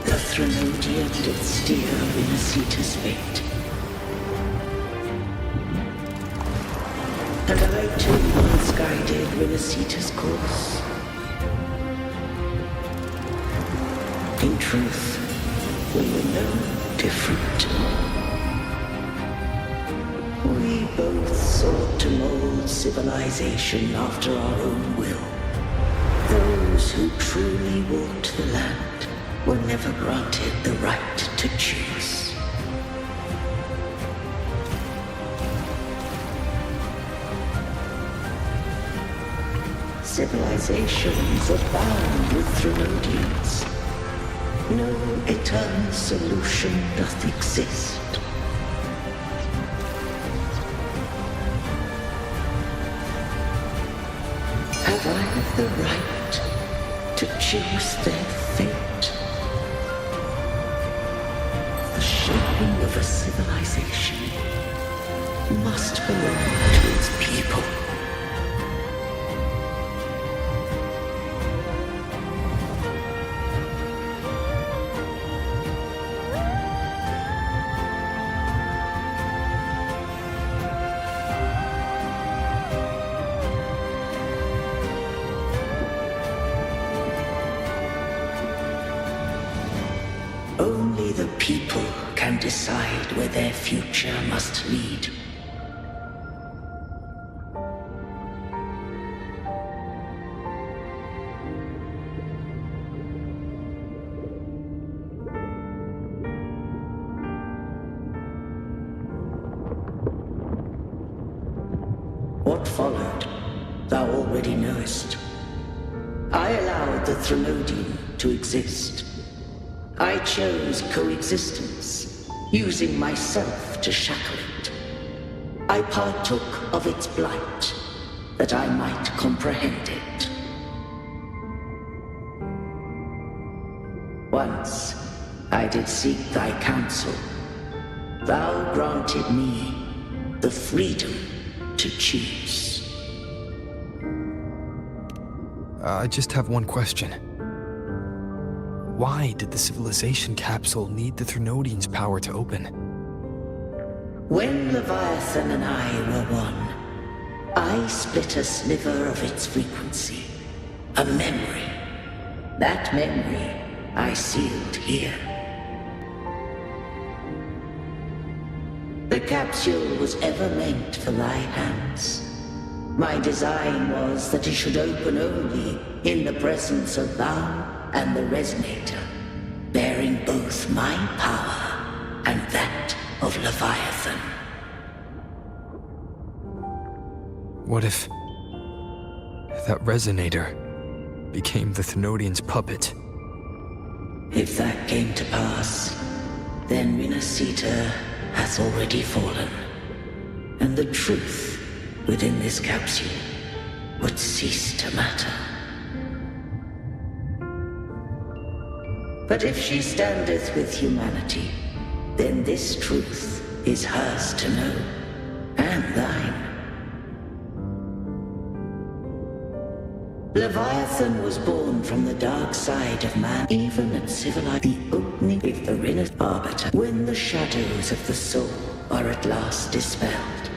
The Threnodian did steer Renacita's fate. And I too once guided Renacita's course. In truth, we were no different. We both sought to mold civilization after our own will. Those who truly walked the land were never granted the right to choose. Civilizations abound with Threnodians. No eternal solution doth exist. Have I the right to choose their fate? The shaping of a civilization must belong to its people. Only the people can decide where their future must lead. What followed, thou already knowest. I allowed the Threnodian to exist. I chose coexistence, using myself to shackle it. I partook of its blight, that I might comprehend it. Once I did seek thy counsel. Thou granted me the freedom to choose. I just have one question. Why did the civilization capsule need the Threnodian's power to open? When Leviathan and I were one, I split a sliver of its frequency. A memory. That memory I sealed here. The capsule was ever meant for thy hands. My design was that it should open only in the presence of thou and the resonator, bearing both my power and that of Leviathan. What if that resonator became the Threnodian's puppet? If that came to pass, then Renacita hath already fallen, and the truth within this capsule would cease to matter. But if she standeth with humanity, then this truth is hers to know, and thine. Leviathan was born from the dark side of man, even at civilized the opening of the Renaissance arbiter. When the shadows of the soul are at last dispelled,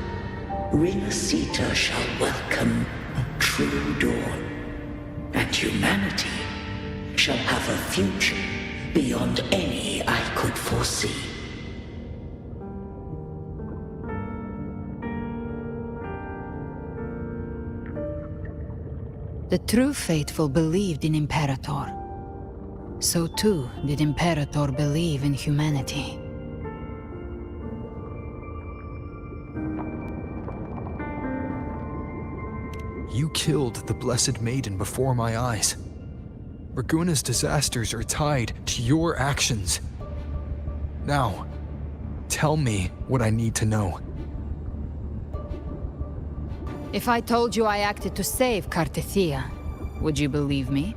Renacita shall welcome a true dawn, and humanity shall have a future beyond any I could foresee. The true faithful believed in Imperator. So too did Imperator believe in humanity. You killed the Blessed Maiden before my eyes. Raguna's disasters are tied to your actions. Now, tell me what I need to know. If I told you I acted to save Cartethia, would you believe me?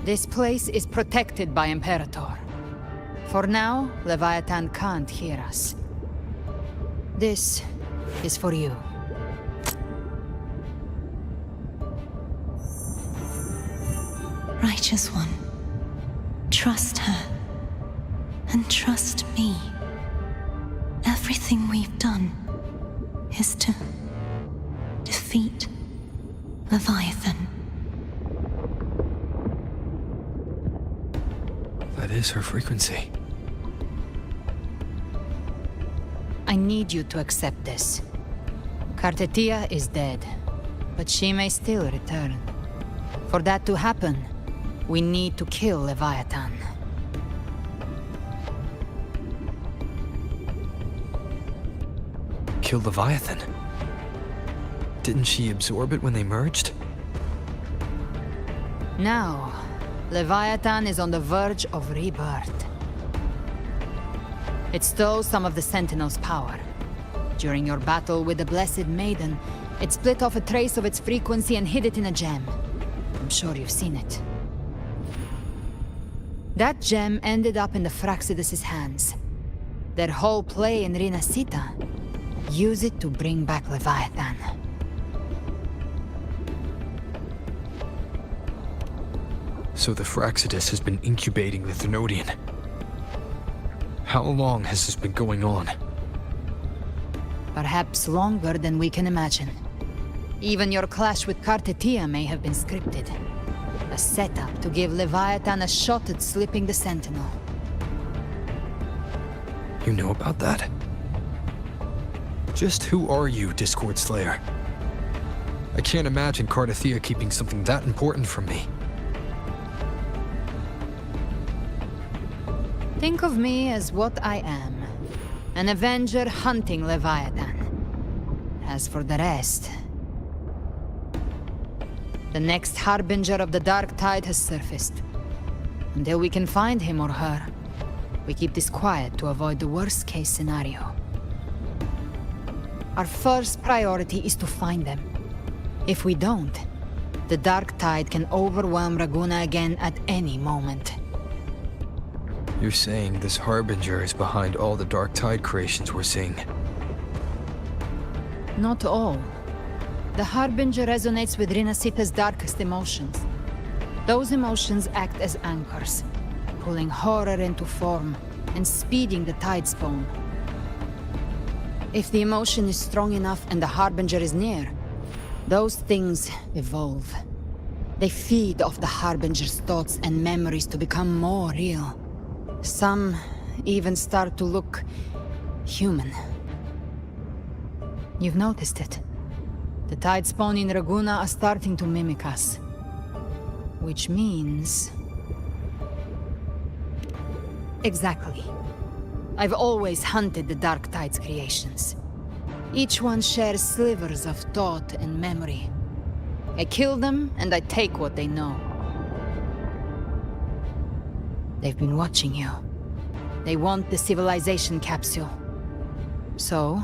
This place is protected by Imperator. For now, Leviathan can't hear us. This is for you. Righteous One, trust her, and trust me. Everything we've done is to defeat Leviathan. That is her frequency. I need you to accept this. Cartethia is dead, but she may still return. For that to happen, we need to kill Leviathan. Kill Leviathan? Didn't she absorb it when they merged? Now, Leviathan is on the verge of rebirth. It stole some of the Sentinel's power. During your battle with the Blessed Maiden, it split off a trace of its frequency and hid it in a gem. I'm sure you've seen it. That gem ended up in the Fraxidus' hands. Their whole play in Rinasita, use it to bring back Leviathan. So the Fraxidus has been incubating the Thenodian. How long has this been going on? Perhaps longer than we can imagine. Even your clash with Cartethia may have been scripted. A setup to give Leviathan a shot at slipping the Sentinel. You know about that? Just who are you, Discord Slayer? I can't imagine Cartethia keeping something that important from me. Think of me as what I am. An Avenger hunting Leviathan. As for the rest... The next Harbinger of the Dark Tide has surfaced. Until we can find him or her, we keep this quiet to avoid the worst-case scenario. Our first priority is to find them. If we don't, the Dark Tide can overwhelm Raguna again at any moment. You're saying this Harbinger is behind all the Dark Tide creations we're seeing? Not all. The Harbinger resonates with Rinasita's darkest emotions. Those emotions act as anchors, pulling horror into form and speeding the Tide Spawn. If the emotion is strong enough and the Harbinger is near, those things evolve. They feed off the Harbinger's thoughts and memories to become more real. Some even start to look human. You've noticed it. The Tide Spawn in Raguna are starting to mimic us. Which means... Exactly. I've always hunted the Dark Tide's creations. Each one shares slivers of thought and memory. I kill them, and I take what they know. They've been watching you. They want the civilization capsule. So,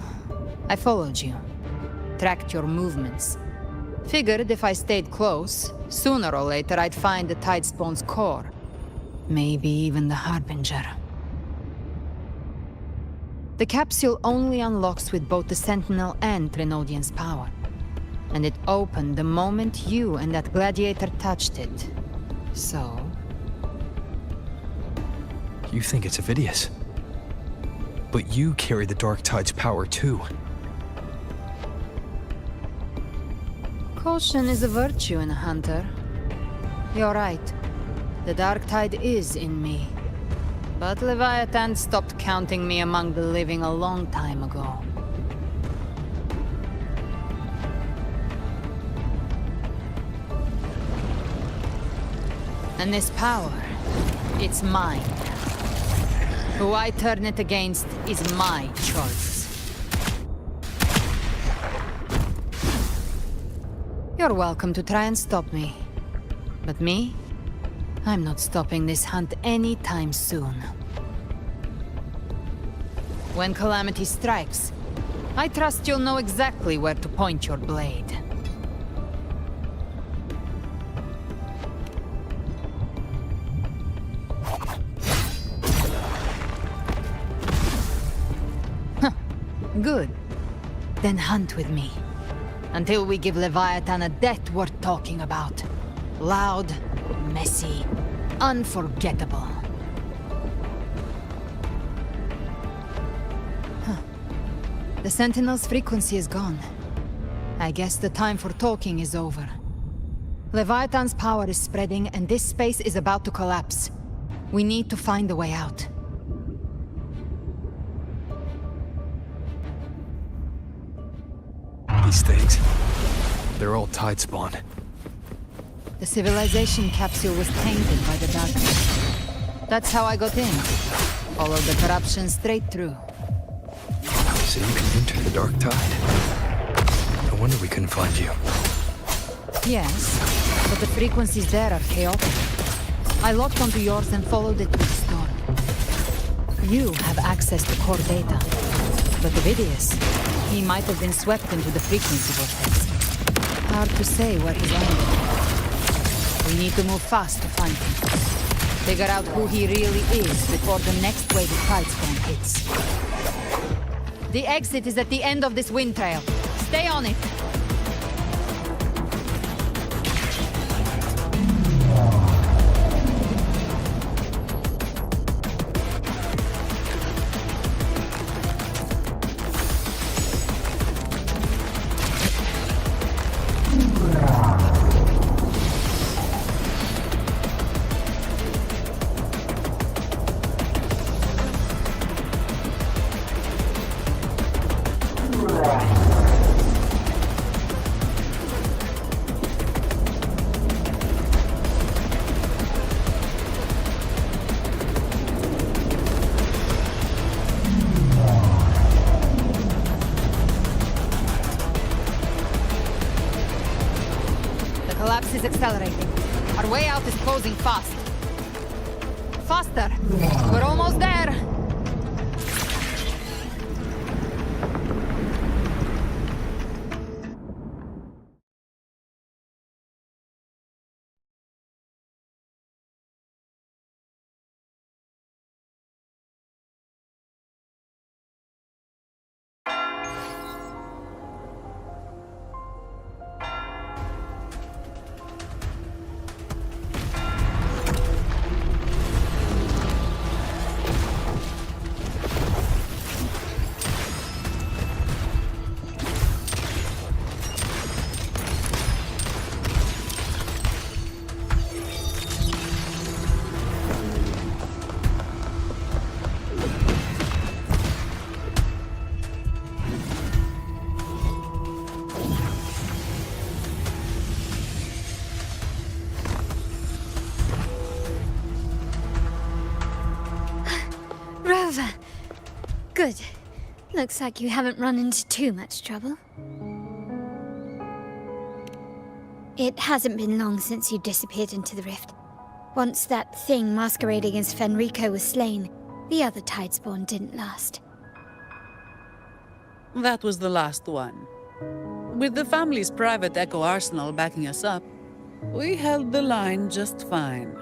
I followed you. Tracked your movements. Figured if I stayed close, sooner or later I'd find the Tide Spawn's core. Maybe even the Harbinger. The capsule only unlocks with both the Sentinel and Thenodian's power. And it opened the moment you and that gladiator touched it. So... You think it's Avidius. But you carry the Dark Tide's power too. Caution is a virtue in a hunter. You're right. The Dark Tide is in me. But Leviathan stopped counting me among the living a long time ago. And this power, it's mine. Who I turn it against is my choice. You're welcome to try and stop me. But me? I'm not stopping this hunt anytime soon. When calamity strikes, I trust you'll know exactly where to point your blade. Good. Then hunt with me. Until we give Leviathan a death worth talking about. Loud, messy, unforgettable. The Sentinel's frequency is gone. I guess the time for talking is over. Leviathan's power is spreading, and this space is about to collapse. We need to find a way out. These things, they're all tide spawn. The civilization capsule was tainted by the darkness. That's how I got in. Followed the corruption straight through. So you can enter the dark tide. No wonder we couldn't find you. Yes, but the frequencies there are chaotic. I locked onto yours and followed it to the storm. You have access to core data. But Ovidius, he might have been swept into the frequency vortex. Hard to say where he's landed. We need to move fast to find him. Figure out who he really is before the next wave of tidestorm hits. The exit is at the end of this wind trail. Stay on it! Collapse is accelerating. Our way out is closing fast. Faster! We're almost there! Good. Looks like you haven't run into too much trouble. It hasn't been long since you disappeared into the rift. Once that thing masquerading as Fenrico was slain, the other Tidespawn didn't last. That was the last one. With the family's private Echo arsenal backing us up, we held the line just fine.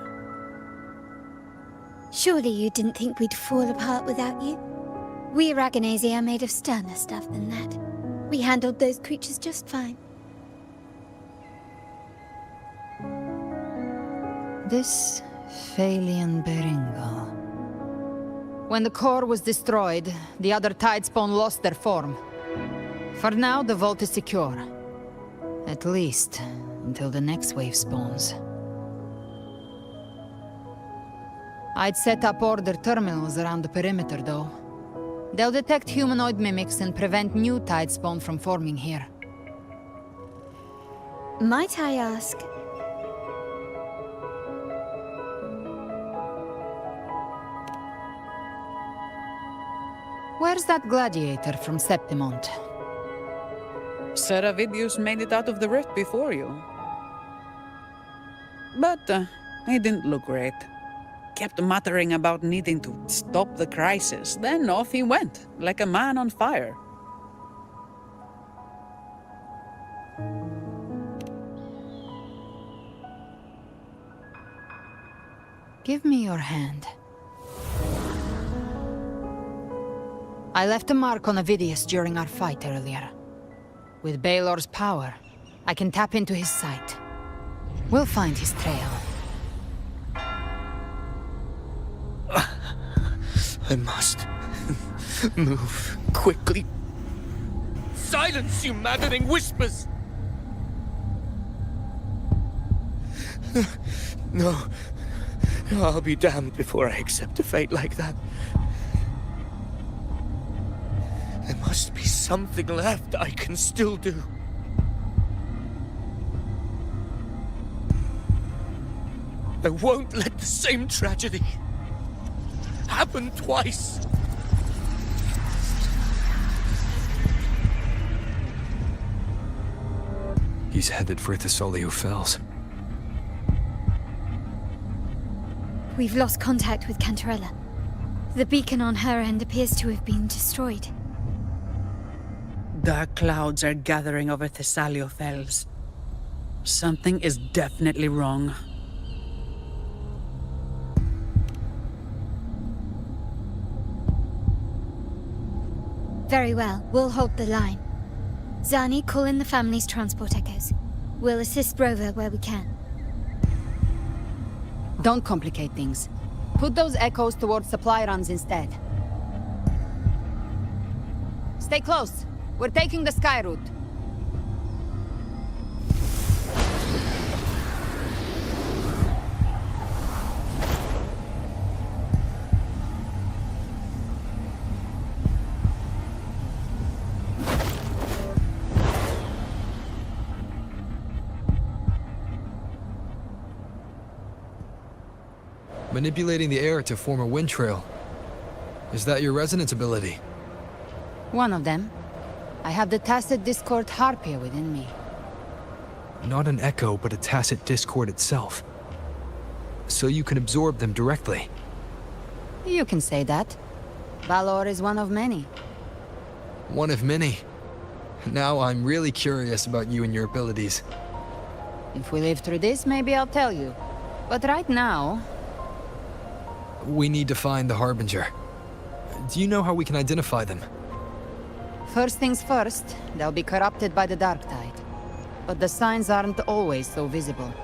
Surely you didn't think we'd fall apart without you? We Aragonese are made of sterner stuff than that. We handled those creatures just fine. This Phalian Beringal. When the core was destroyed, the other Tidespawn lost their form. For now, the vault is secure. At least, until the next wave spawns. I'd set up order terminals around the perimeter, though. They'll detect humanoid mimics and prevent new Tidespawn from forming here. Might I ask? Where's that gladiator from Septimont? Seravidius made it out of the rift before you. But he didn't look great. Kept muttering about needing to stop the crisis. Then off he went, like a man on fire. Give me your hand. I left a mark on Avidius during our fight earlier. With Baelor's power, I can tap into his sight. We'll find his trail. I must move quickly. Silence, you maddening whispers! No. I'll be damned before I accept a fate like that. There must be something left I can still do. I won't let the same tragedy happen twice. He's headed for Thessalio Fells. We've lost contact with Cantarella. The beacon on her end appears to have been destroyed. Dark clouds are gathering over Thessalio Fells. Something is definitely wrong. Very well, we'll hold the line. Zani, call in the family's transport echoes. We'll assist Rover where we can. Don't complicate things. Put those echoes towards supply runs instead. Stay close. We're taking the sky route. Manipulating the air to form a wind trail. Is that your resonance ability? One of them. I have the tacit discord harpia within me. Not an echo, but a tacit discord itself. So you can absorb them directly. You can say that. Valor is one of many. One of many. Now I'm really curious about you and your abilities. If we live through this, maybe I'll tell you. But right now... We need to find the Harbinger. Do you know how we can identify them? First things first, they'll be corrupted by the Dark Tide. But the signs aren't always so visible.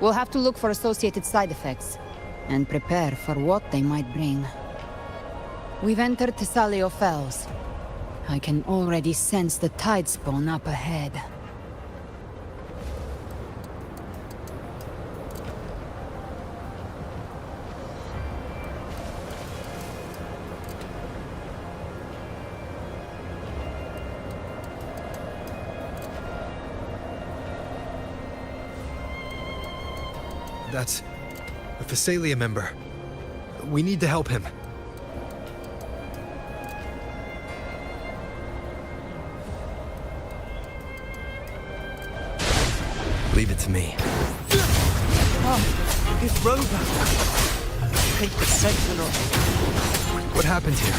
We'll have to look for associated side effects, and prepare for what they might bring. We've entered Thessalio Fells. I can already sense the tide spawn up ahead. That's a Thessalia member. We need to help him. Leave it to me. Oh, it's Rover. Take the Sentinel. What happened here?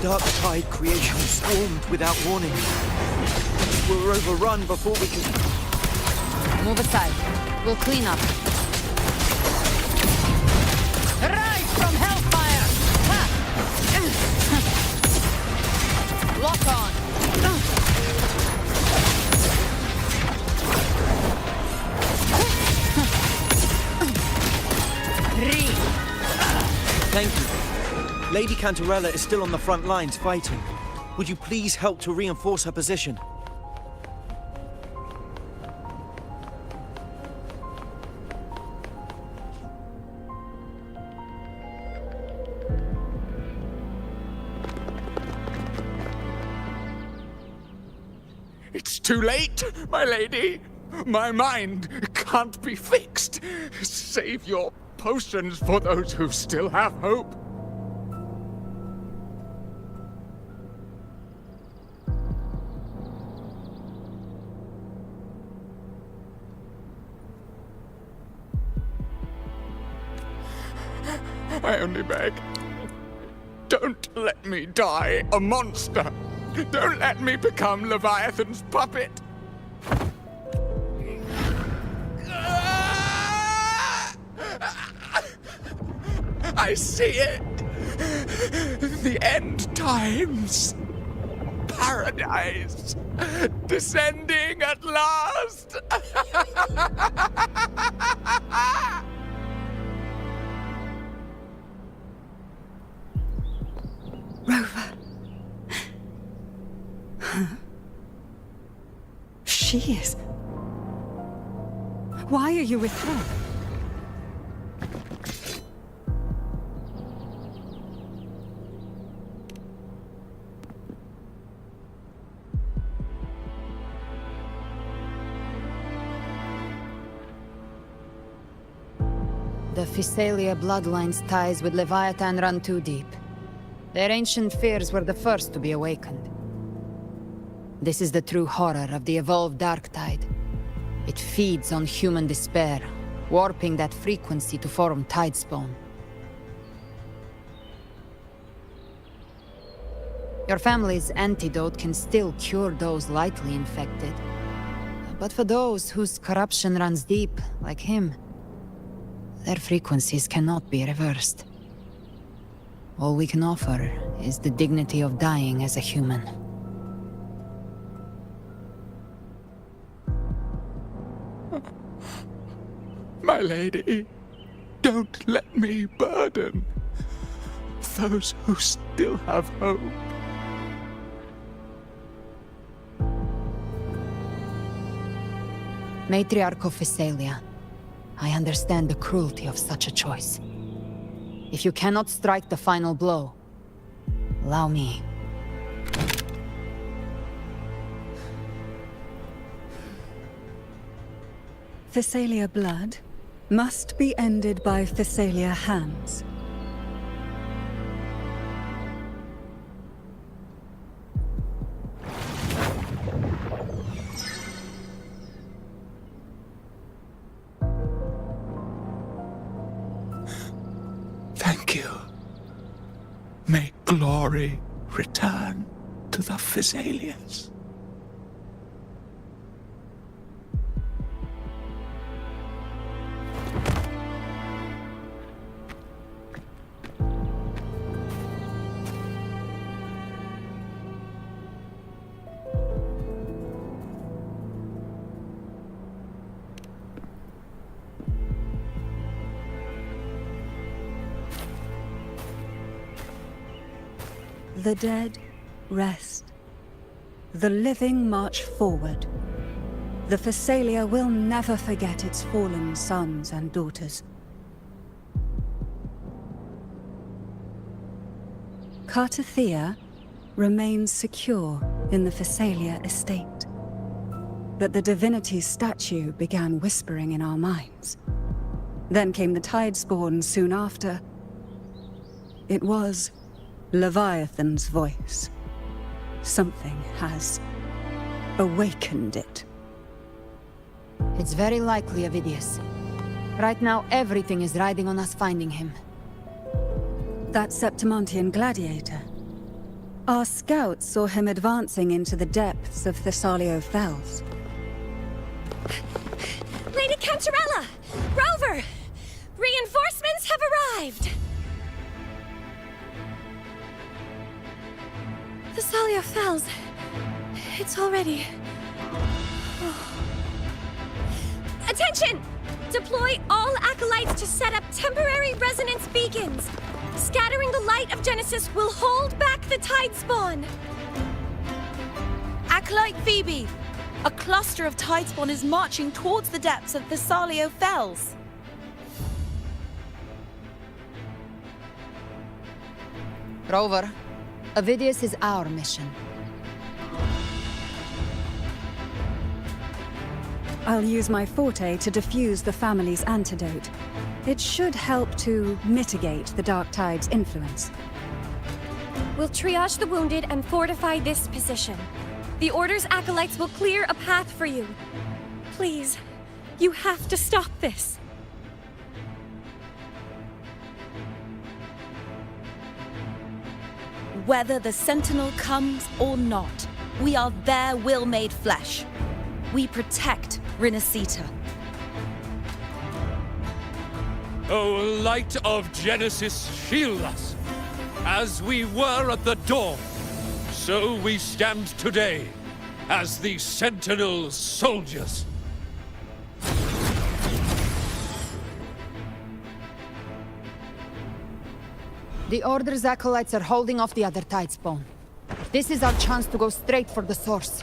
Dark Tide creation swarmed without warning. We'll overrun before we can... Move aside. We'll clean up. Rise from Hellfire! Ha! Lock on! Thank you. Lady Cantarella is still on the front lines fighting. Would you please help to reinforce her position? It's too late, my lady. My mind can't be fixed. Save your potions for those who still have hope. I only beg. Don't let me die a monster. Don't let me become Leviathan's puppet. I see it. The end times. Paradise. Descending at last. Rover. She is. Why are you with her? The Physalia bloodline's ties with Leviathan run too deep. Their ancient fears were the first to be awakened. This is the true horror of the evolved dark tide. It feeds on human despair, warping that frequency to form tidespawn. Your family's antidote can still cure those lightly infected. But for those whose corruption runs deep, like him, their frequencies cannot be reversed. All we can offer is the dignity of dying as a human. My lady, don't let me burden those who still have hope. Matriarch of Physalia, I understand the cruelty of such a choice. If you cannot strike the final blow, allow me. Physalia blood must be ended by Physalia hands. Thank you. May glory return to the Physalians. The dead rest. The living march forward. The Physalia will never forget its fallen sons and daughters. Cartathea remains secure in the Physalia estate. But the divinity's statue began whispering in our minds. Then came the Tidespawn soon after. It was Leviathan's voice. Something has awakened it. It's very likely, Avidius. Right now, everything is riding on us finding him. That Septimontian gladiator. Our scouts saw him advancing into the depths of Thessalio Fells. Lady Cantarella! Rover! Reinforcements have arrived! Thessalio Fells. It's already... Attention! Deploy all acolytes to set up temporary resonance beacons. Scattering the light of Genesis will hold back the Tidespawn. Acolyte Phoebe, a cluster of Tidespawn is marching towards the depths of Thessalio Fells. Rover, Avidius is our mission. I'll use my forte to defuse the family's antidote. It should help to mitigate the Dark Tide's influence. We'll triage the wounded and fortify this position. The Order's acolytes will clear a path for you. Please, you have to stop this. whether the Sentinel comes or not, we are their will made flesh. We protect Rinasita. O light of Genesis, shield us! As we were at the dawn, so we stand today, as the Sentinel's soldiers. The Order's acolytes are holding off the other Tidespawn. This is our chance to go straight for the source.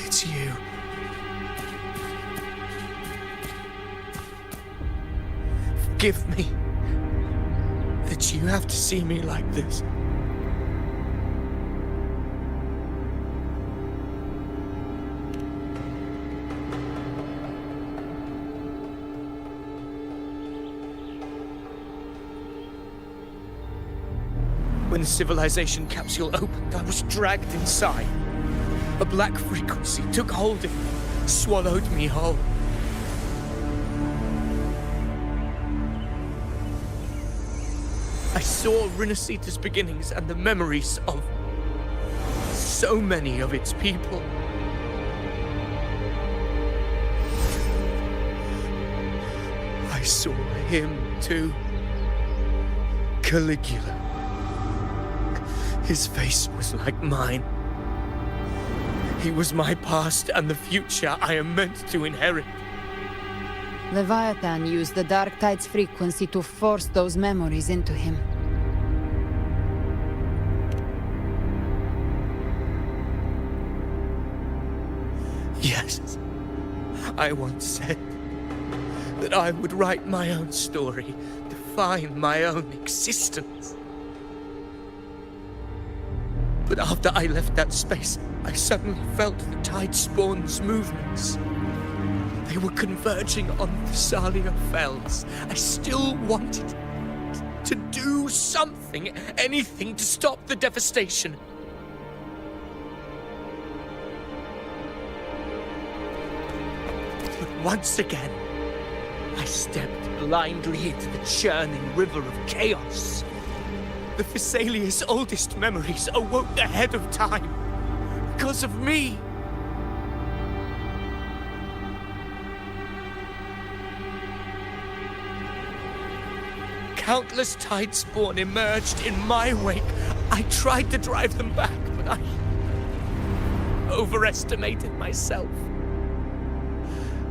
It's you. Forgive me that you have to see me like this. When the civilization capsule opened, I was dragged inside. A black frequency took hold of me, swallowed me whole. I saw Rinasita's beginnings and the memories of so many of its people. I saw him too. Caligula. His face was like mine. He was my past and the future I am meant to inherit. Leviathan used the Dark Tide's frequency to force those memories into him. Yes, I once said that I would write my own story, define my own existence. But after I left that space, I suddenly felt the Tidespawn's movements. They were converging on Thessalia Fells. I still wanted to do something, anything to stop the devastation. But once again, I stepped blindly into the churning river of chaos. The Thessalia's oldest memories awoke ahead of time. Because of me. Countless Tidespawn emerged in my wake. I tried to drive them back, but I overestimated myself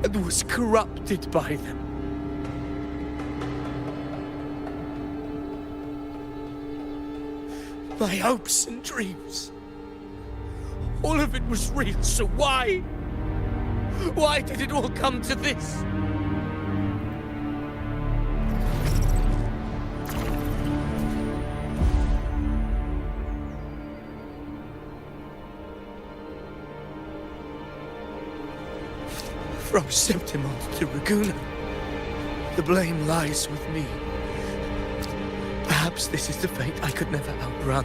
and was corrupted by them. My hopes and dreams. All of it was real, so why? Why did it all come to this? From Septimont to Raguna, the blame lies with me. Perhaps this is the fate I could never outrun.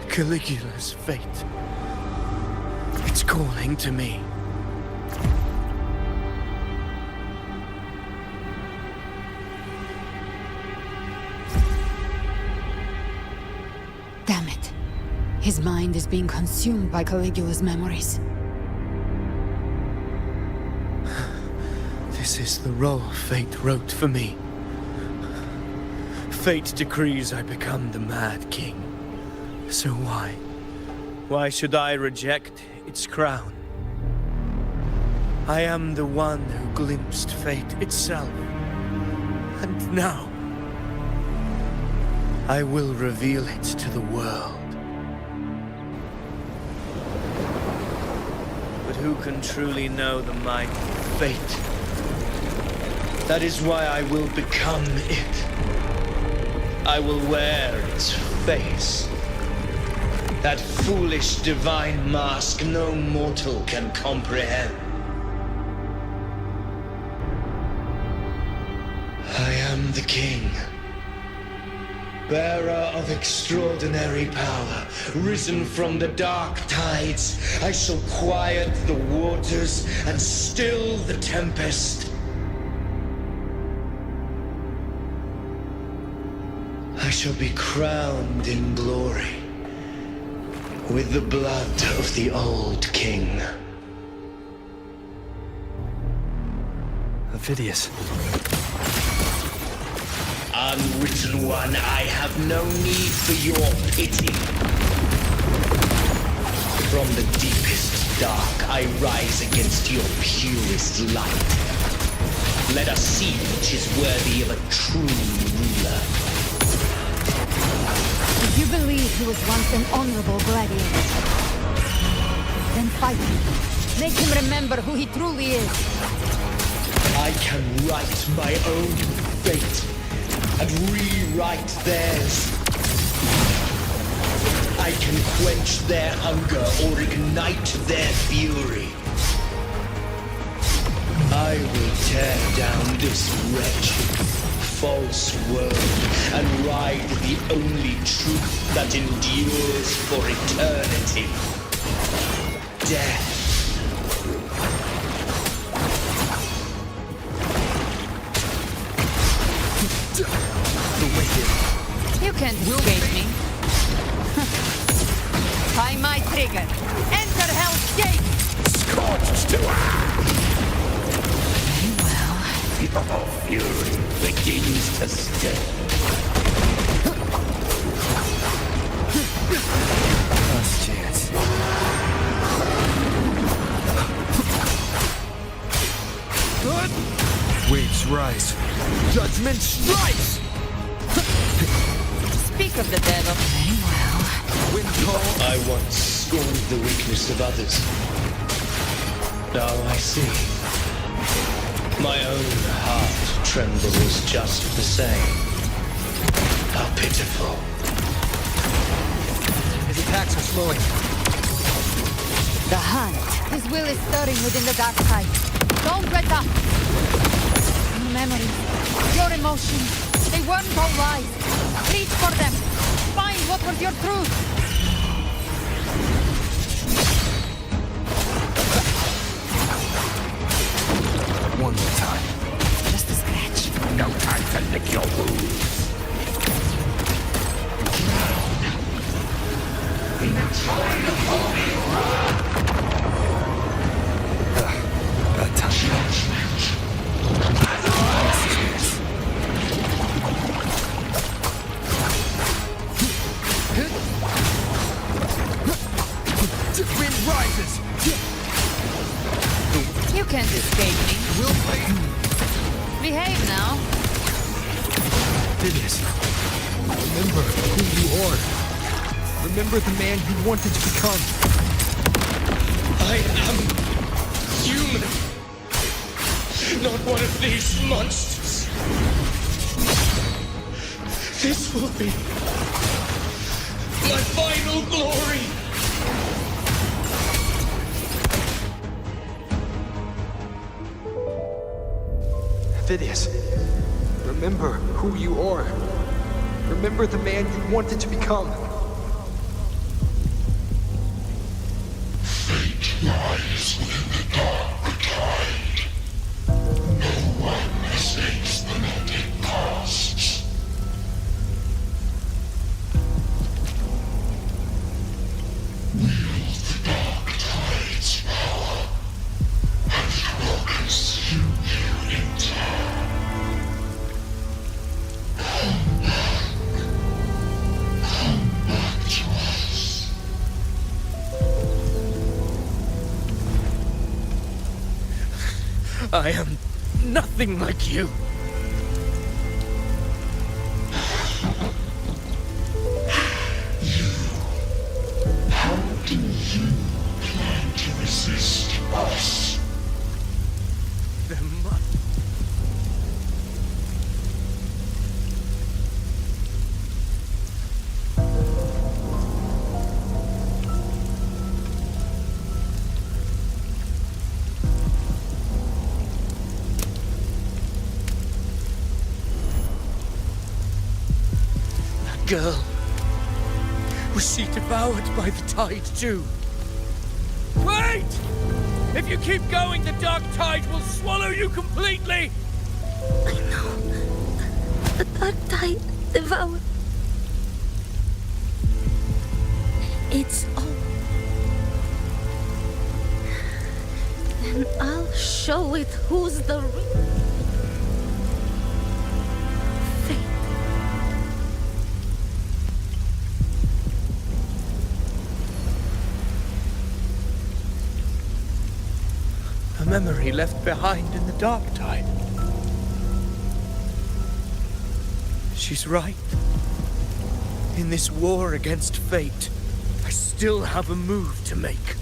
Caligula's fate. It's calling to me. Damn it. His mind is being consumed by Caligula's memories. This is the role fate wrote for me. Fate decrees I become the Mad King. So why? Why should I reject its crown? I am the one who glimpsed fate itself. And now, I will reveal it to the world. But who can truly know the might of fate? That is why I will become it. I will wear its face. That foolish divine mask no mortal can comprehend. am the king, bearer of extraordinary power, risen from the dark tides. I shall quiet the waters and still the tempest. I shall be crowned in glory with the blood of the old king. Phidias. Unwritten one, I have no need for your pity. From the deepest dark, I rise against your purest light. Let us see which is worthy of a true ruler. If you believe he was once an honorable gladiator, then fight him. Make him remember who he truly is. I can write my own fate and rewrite theirs. I can quench their hunger or ignite their fury. I will tear down this wretched, false world and ride the only truth that endures for eternity. Death. You can't escape me. By my trigger. Enter Hell's Gate! Scorched to ash! Very well. Your fury begins to stir. Last chance. Waves rise. Judgment strikes! Speak of the devil. Very well. Wind call. I once scorned the weakness of others. Now I see. My own heart trembles just the same. How pitiful. His attacks are slowing. The hunt. His will is stirring within the dark side. Don't let up. Your memories, your emotions, they weren't all lies. Reach for them. Find what was your truth. One more time. Just a scratch. No time to lick your wounds. In the tide of holy Bad time. wind rises. You can't escape me. Will Behave now. Phidias. Remember who you are. Remember the man you wanted to become. I am human. Not one of these monsters. This will be my final glory. Phidias, remember who you are. Remember the man you wanted to become. fate lies within the dark tide. No one escapes the net it casts. Wield the dark tide's power, and it will consume you in turn. Come back to us. I am nothing like you. How do you plan to resist us? girl. Was she devoured by the tide too? Wait! If you keep going, the dark tide will swallow you completely! I know. The dark tide devoured. It's all. Then I'll show it who's the A memory left behind in the dark tide. She's right. In this war against fate, I still have a move to make.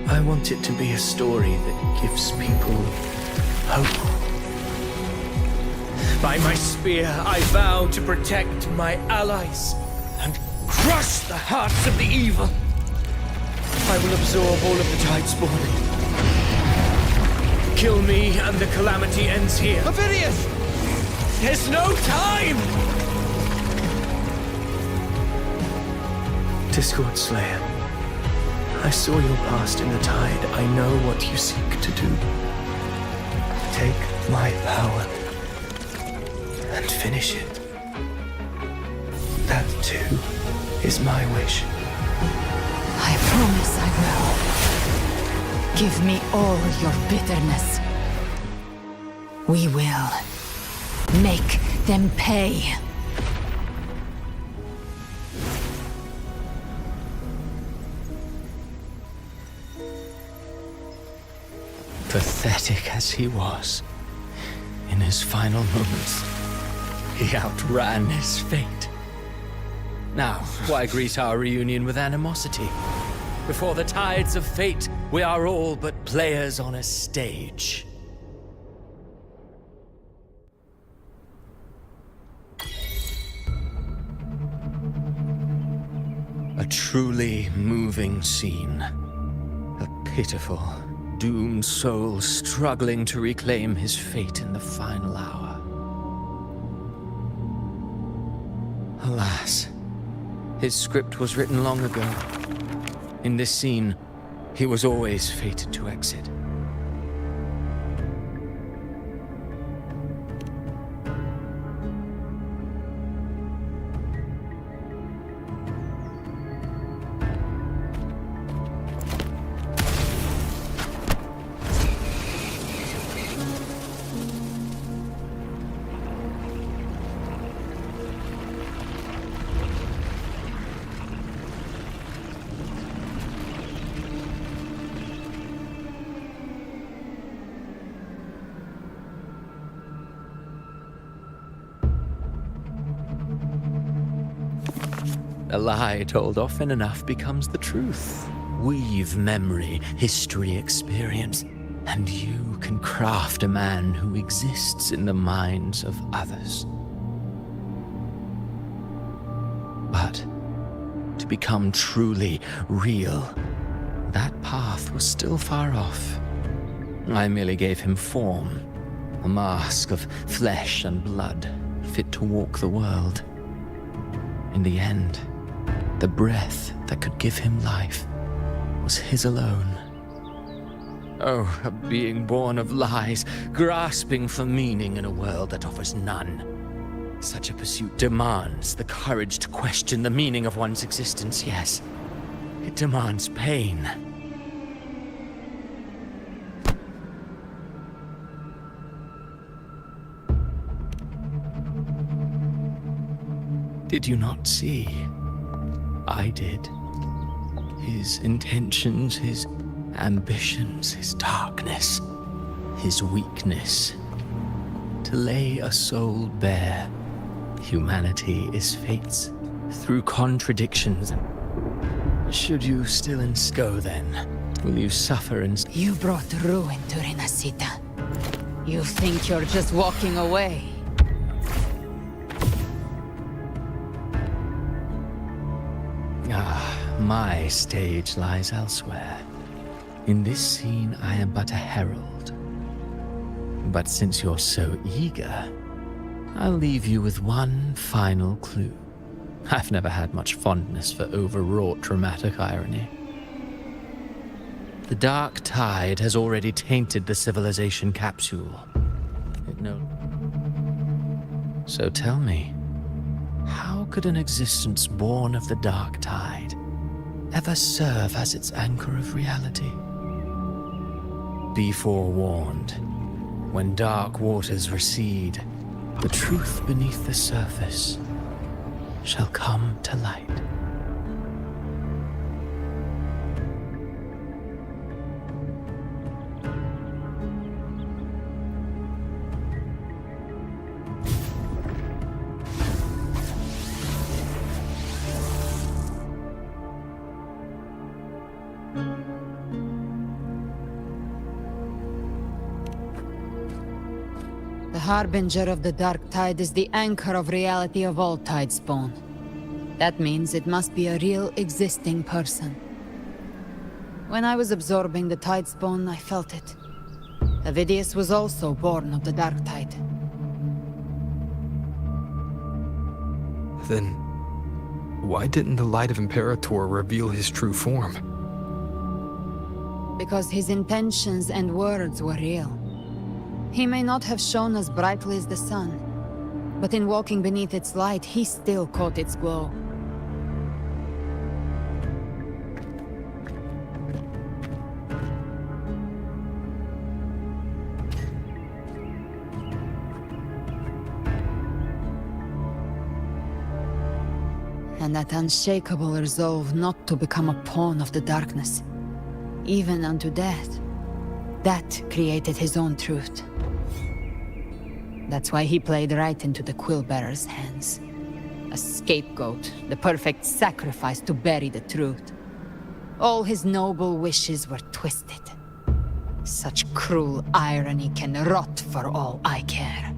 I want it to be a story that gives people hope. By my spear, I vow to protect my allies and crush the hearts of the evil. I will absorb all of the Tidespawn. Kill me and the calamity ends here. Ovidius! There's no time! Discord Slayer, I saw your past in the tide. I know what you seek to do. Take my power and finish it. That too is my wish. I promise I will. Give me all your bitterness. We will make them pay. Pathetic as he was, in his final moments, he outran his fate. Now, why greet our reunion with animosity? Before the tides of fate, we are all but players on a stage. A truly moving scene. A pitiful, doomed soul struggling to reclaim his fate in the final hour. Alas, his script was written long ago. In this scene, he was always fated to exit. A lie told often enough becomes the truth. Weave memory, history, experience, and you can craft a man who exists in the minds of others. But to become truly real, that path was still far off. I merely gave him form, a mask of flesh and blood, fit to walk the world. In the end, the breath that could give him life was his alone. Oh, a being born of lies, grasping for meaning in a world that offers none. Such a pursuit demands the courage to question the meaning of one's existence, yes. It demands pain. Did you not see? I did. His intentions, his ambitions, his darkness, his weakness. To lay a soul bare, humanity is fate's. Through contradictions. Should you still go then? Will you suffer and... You brought ruin to Renacita. You think you're just walking away? Ah, my stage lies elsewhere. In this scene, I am but a herald. But since you're so eager, I'll leave you with one final clue. I've never had much fondness for overwrought dramatic irony. The dark tide has already tainted the civilization capsule. So tell me, how could an existence born of the dark tide ever serve as its anchor of reality? Be forewarned, when dark waters recede, the truth beneath the surface shall come to light. The harbinger of the dark tide is the anchor of reality of all tidespawn. That means it must be a real existing person. When I was absorbing the tidespawn, I felt it. Avidius was also born of the dark tide. Then, why didn't the light of Imperator reveal his true form? Because his intentions and words were real. He may not have shone as brightly as the sun, but in walking beneath its light, he still caught its glow. And that unshakable resolve not to become a pawn of the darkness, even unto death, that created his own truth. That's why he played right into the Quill-Bearer's hands. A scapegoat, the perfect sacrifice to bury the truth. All his noble wishes were twisted. Such cruel irony can rot for all I care.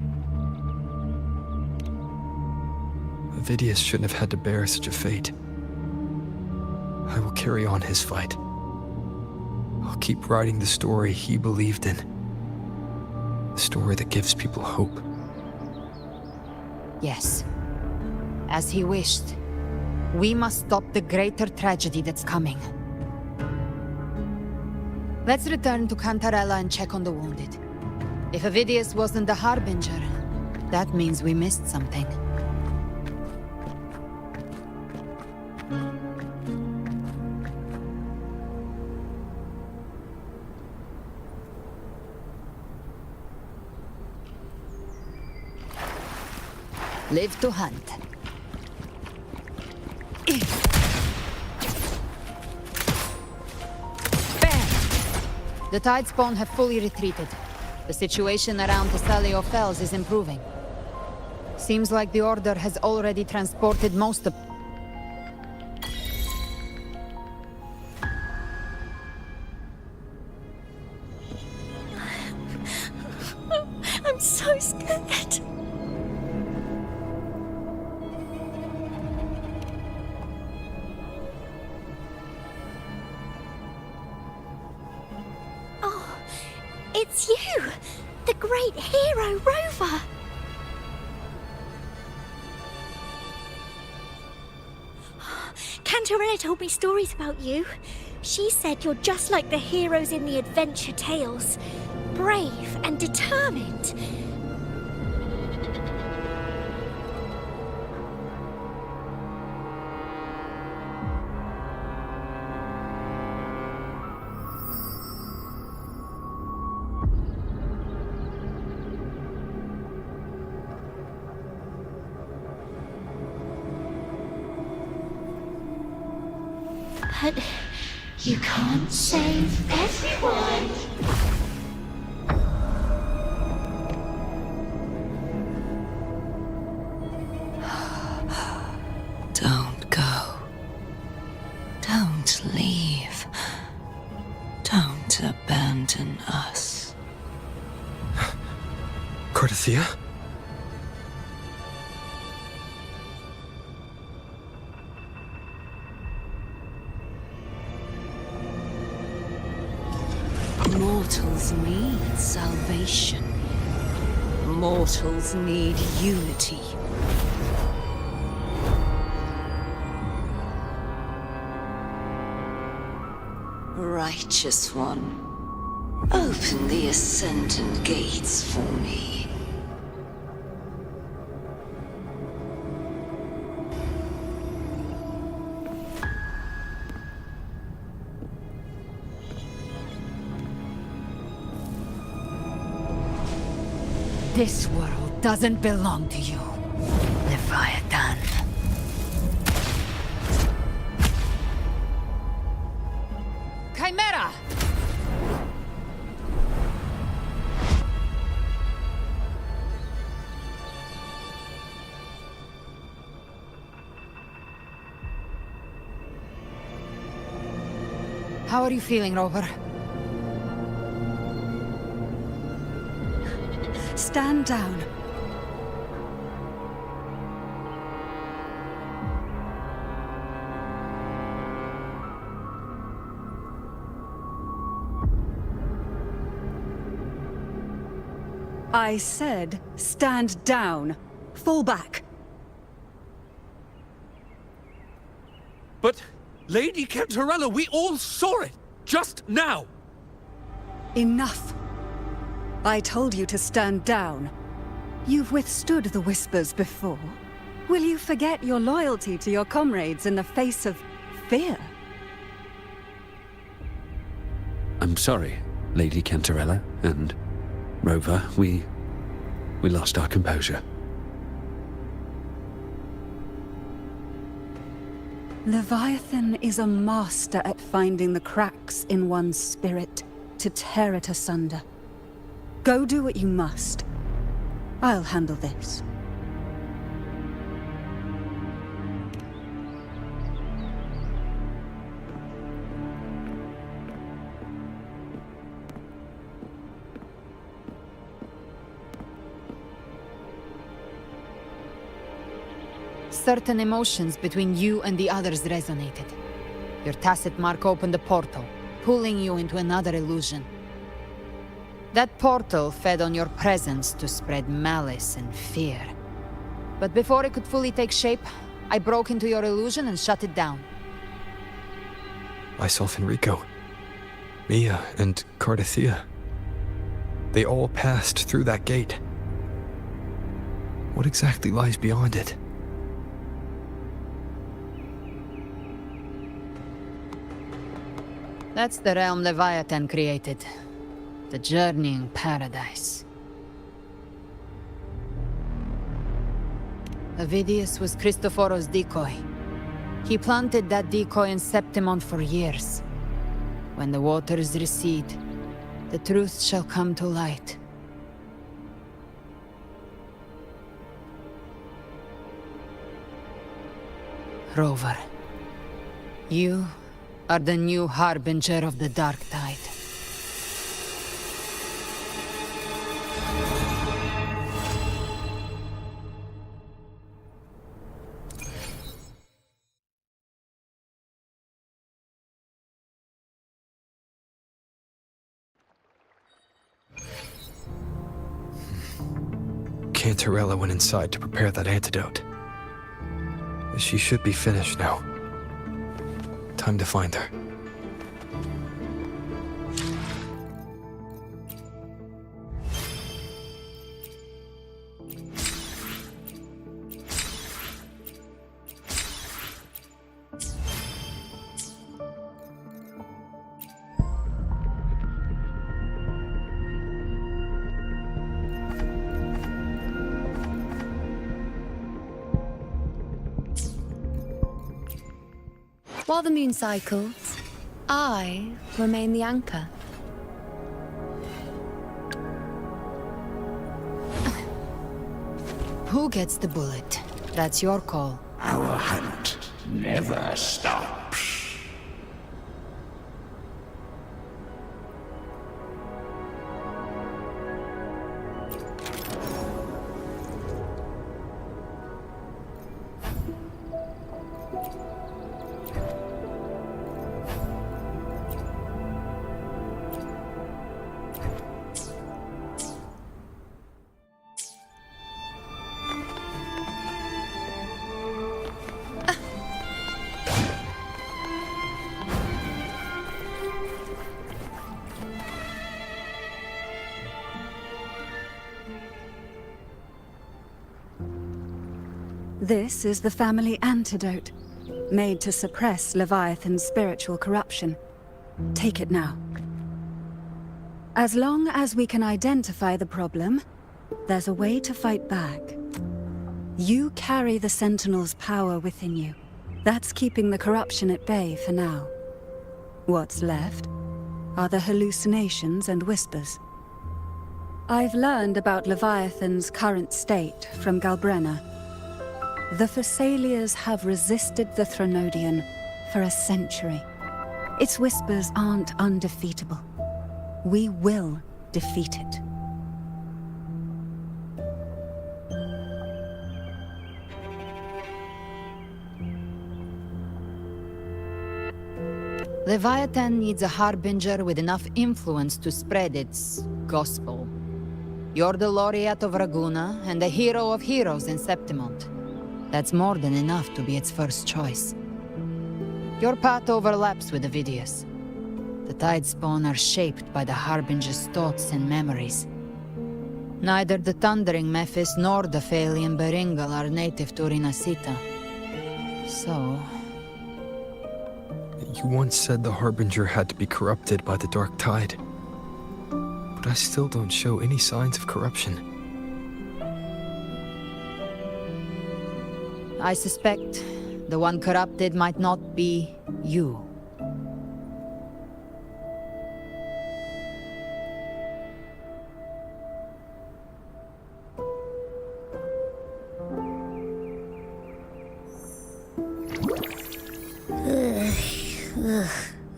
Avidius shouldn't have had to bear such a fate. I will carry on his fight. I'll keep writing the story he believed in. The story that gives people hope. Yes. As he wished. We must stop the greater tragedy that's coming. Let's return to Cantarella and check on the wounded. If Avidius wasn't the harbinger, that means we missed something. Live to hunt. Bam! The tidespawn have fully retreated. The situation around Thessalio Fells is improving. Seems like the Order has already transported most of... I'm so scared. It's you! The great hero, Rover! Cantarella told me stories about you. She said you're just like the heroes in the adventure tales. Brave and determined. But you can't save everyone. Don't go. Don't leave. Don't abandon us. Cardathia? Mortals need salvation. Mortals need unity. Righteous One, open the Ascendant Gates for me. This world doesn't belong to you, Leviathan. Chimera! How are you feeling, Rover? Stand down. I said, stand down. Fall back. But, Lady Cantarella, we all saw it! Just now! Enough. I told you to stand down. You've withstood the whispers before. Will you forget your loyalty to your comrades in the face of fear? I'm sorry, Lady Cantarella and Rover. We lost our composure. Leviathan is a master at finding the cracks in one's spirit to tear it asunder. Go do what you must. I'll handle this. Certain emotions between you and the others resonated. Your tacit mark opened a portal, pulling you into another illusion. That portal fed on your presence to spread malice and fear. But before it could fully take shape, I broke into your illusion and shut it down. I saw Fenrico, Mia, and Cardathea. They all passed through that gate. What exactly lies beyond it? That's the realm Leviathan created. The journeying paradise. Avidius was Cristoforo's decoy. He planted that decoy in Septimon for years. When the waters recede, the truth shall come to light. Rover, you are the new harbinger of the Dark Tide. Cantarella went inside to prepare that antidote. She should be finished now. Time to find her. While the moon cycles, I remain the anchor. Who gets the bullet? That's your call. Our hunt never stops. This is the family antidote, made to suppress Leviathan's spiritual corruption. Take it now. As long as we can identify the problem, there's a way to fight back. You carry the Sentinel's power within you. That's keeping the corruption at bay for now. What's left are the hallucinations and whispers. I've learned about Leviathan's current state from Galbrenna. The Thessalians have resisted the Threnodian for a century. Its whispers aren't undefeatable. We will defeat it. Leviathan needs a harbinger with enough influence to spread its gospel. You're the laureate of Raguna and the hero of heroes in Septimont. That's more than enough to be its first choice. Your path overlaps with Avidius. The Tidespawn are shaped by the harbinger's thoughts and memories. Neither the Thundering Mephis nor the Phalian Beringal are native to Rinasita. So... You once said the Harbinger had to be corrupted by the Dark Tide. But I still don't show any signs of corruption. I suspect the one corrupted might not be you.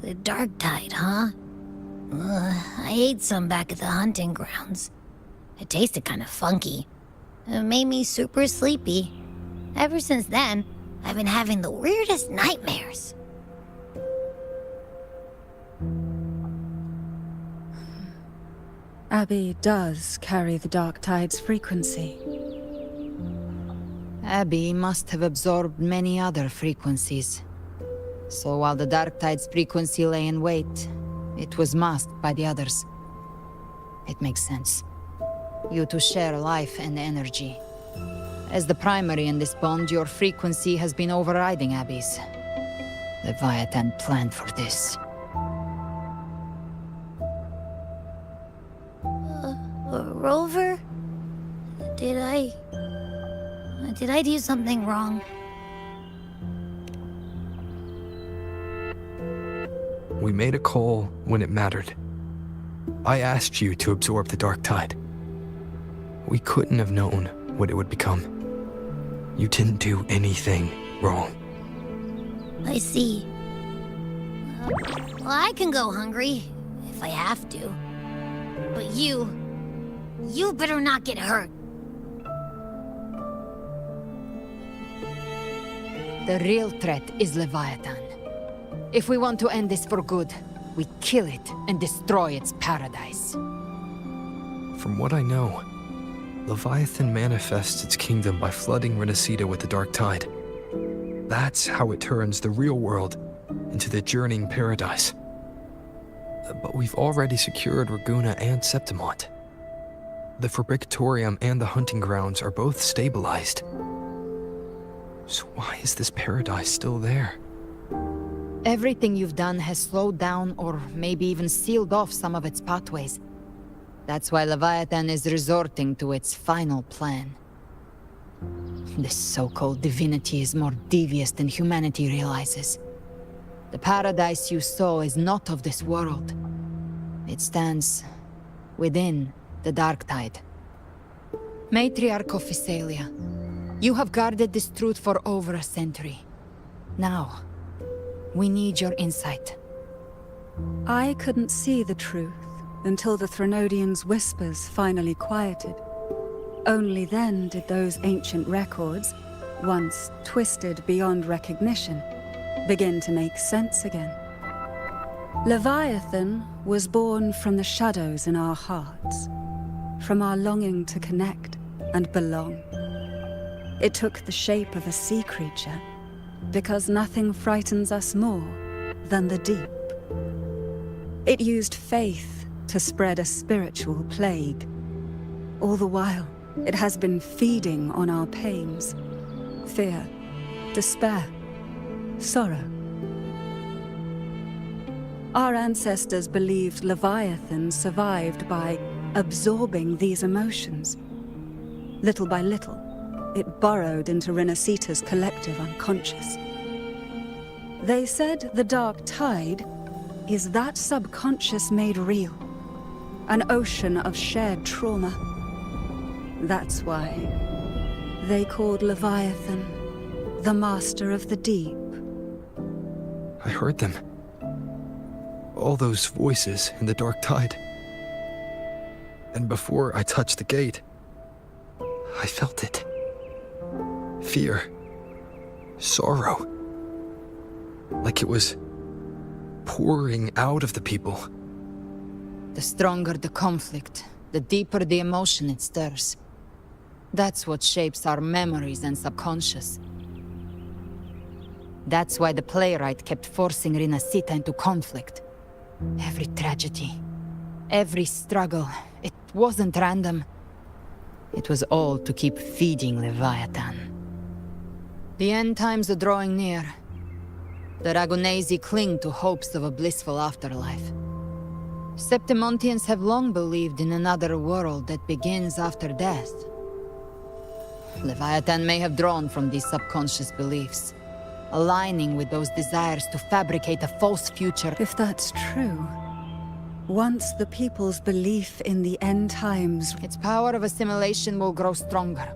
The Dark Tide, huh? I ate some back at the hunting grounds. It tasted kind of funky. It made me super sleepy. Ever since then, I've been having the weirdest nightmares. Abby does carry the Dark Tide's frequency. Abby must have absorbed many other frequencies. So while the Dark Tide's frequency lay in wait, it was masked by the others. It makes sense. You two share life and energy. As the primary in this bond, your frequency has been overriding Abby's. Leviathan planned for this. Rover? Did I do something wrong? We made a call when it mattered. I asked you to absorb the Dark Tide. We couldn't have known what it would become. You didn't do anything wrong. I see. Well, I can go hungry, if I have to. But you better not get hurt. The real threat is Leviathan. If we want to end this for good, we kill it and destroy its paradise. From what I know, Leviathan manifests its kingdom by flooding Rinasita with the Dark Tide. That's how it turns the real world into the journeying paradise. But we've already secured Raguna and Septimont. The Fabricatorium and the hunting grounds are both stabilized. So why is this paradise still there? Everything you've done has slowed down or maybe even sealed off some of its pathways. That's why Leviathan is resorting to its final plan. This so-called divinity is more devious than humanity realizes. The paradise you saw is not of this world. It stands within the Dark Tide. Matriarch of Physalia, you have guarded this truth for over a century. Now, we need your insight. I couldn't see the truth until the Threnodian's whispers finally quieted. Only then did those ancient records, once twisted beyond recognition, begin to make sense again. Leviathan was born from the shadows in our hearts, from our longing to connect and belong. It took the shape of a sea creature, because nothing frightens us more than the deep. It used faith to spread a spiritual plague. All the while, it has been feeding on our pains, Fear, despair, sorrow. Our ancestors believed Leviathan survived by absorbing these emotions. Little by little, it burrowed into Renacita's collective unconscious. They said the Dark Tide is that subconscious made real, an ocean of shared trauma. That's why they called Leviathan the Master of the Deep. I heard them. All those voices in the Dark Tide. And before I touched the gate, I felt it. Fear. Sorrow. Like it was pouring out of the people. The stronger the conflict, the deeper the emotion it stirs. That's what shapes our memories and subconscious. That's why the playwright kept forcing Renacita into conflict. Every tragedy, every struggle, it wasn't random. It was all to keep feeding Leviathan. The end times are drawing near. The Ragunesi cling to hopes of a blissful afterlife. Septimontians have long believed in another world that begins after death. Leviathan may have drawn from these subconscious beliefs, aligning with those desires to fabricate a false future. If that's true, once the people's belief in the end times... Its power of assimilation will grow stronger,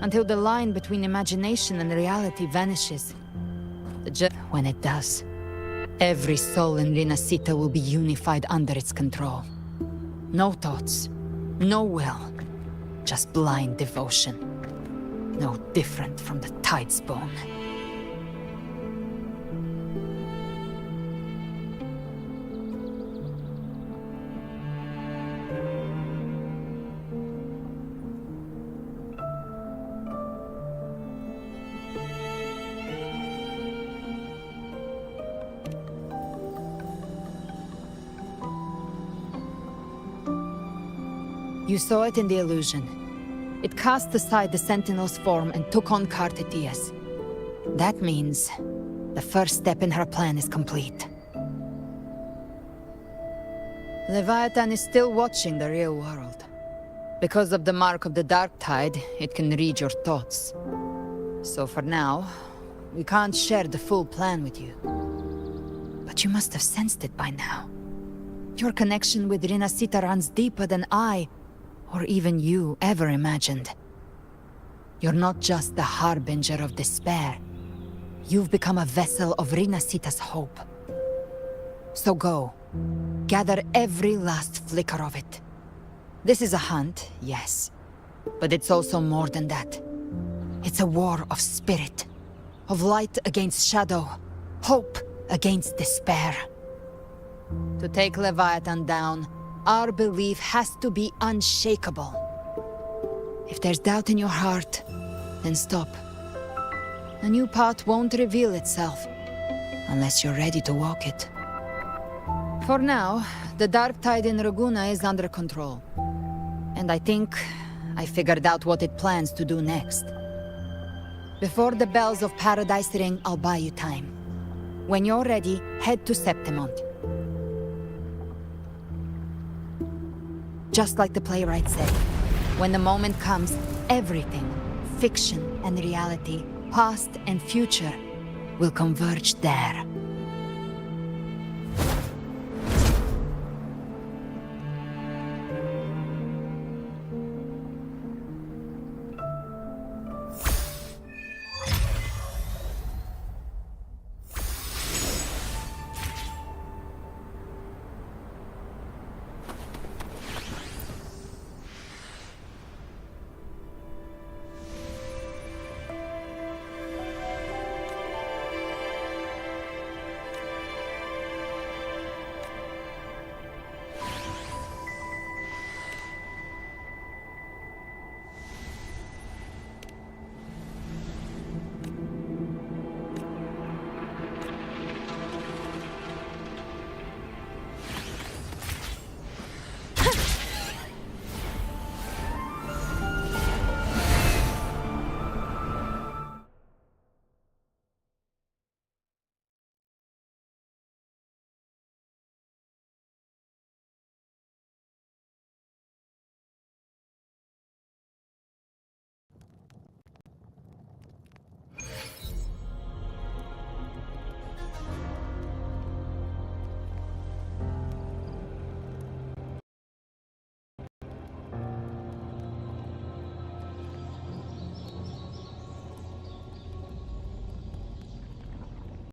until the line between imagination and reality vanishes. When it does, every soul in Renacita will be unified under its control. No thoughts, no will, just blind devotion. No different from the Tidespawn. You saw it in the illusion. It cast aside the Sentinel's form and took on Cartetias. That means the first step in her plan is complete. Leviathan is still watching the real world. Because of the mark of the Dark Tide, it can read your thoughts. So for now, we can't share the full plan with you. But you must have sensed it by now. Your connection with Renacita runs deeper than I, or even you, ever imagined. You're not just the harbinger of despair. You've become a vessel of Renacita's hope. So go, gather every last flicker of it. This is a hunt, yes, but it's also more than that. It's a war of spirit, of light against shadow, hope against despair. To take Leviathan down, our belief has to be unshakable. If there's doubt in your heart, then stop. A new path won't reveal itself, unless you're ready to walk it. For now, the Dark Tide in Raguna is under control. And I think I figured out what it plans to do next. Before the bells of Paradise ring, I'll buy you time. When you're ready, head to Septimont. Just like the playwright said, when the moment comes, everything, fiction and reality, past and future, will converge there.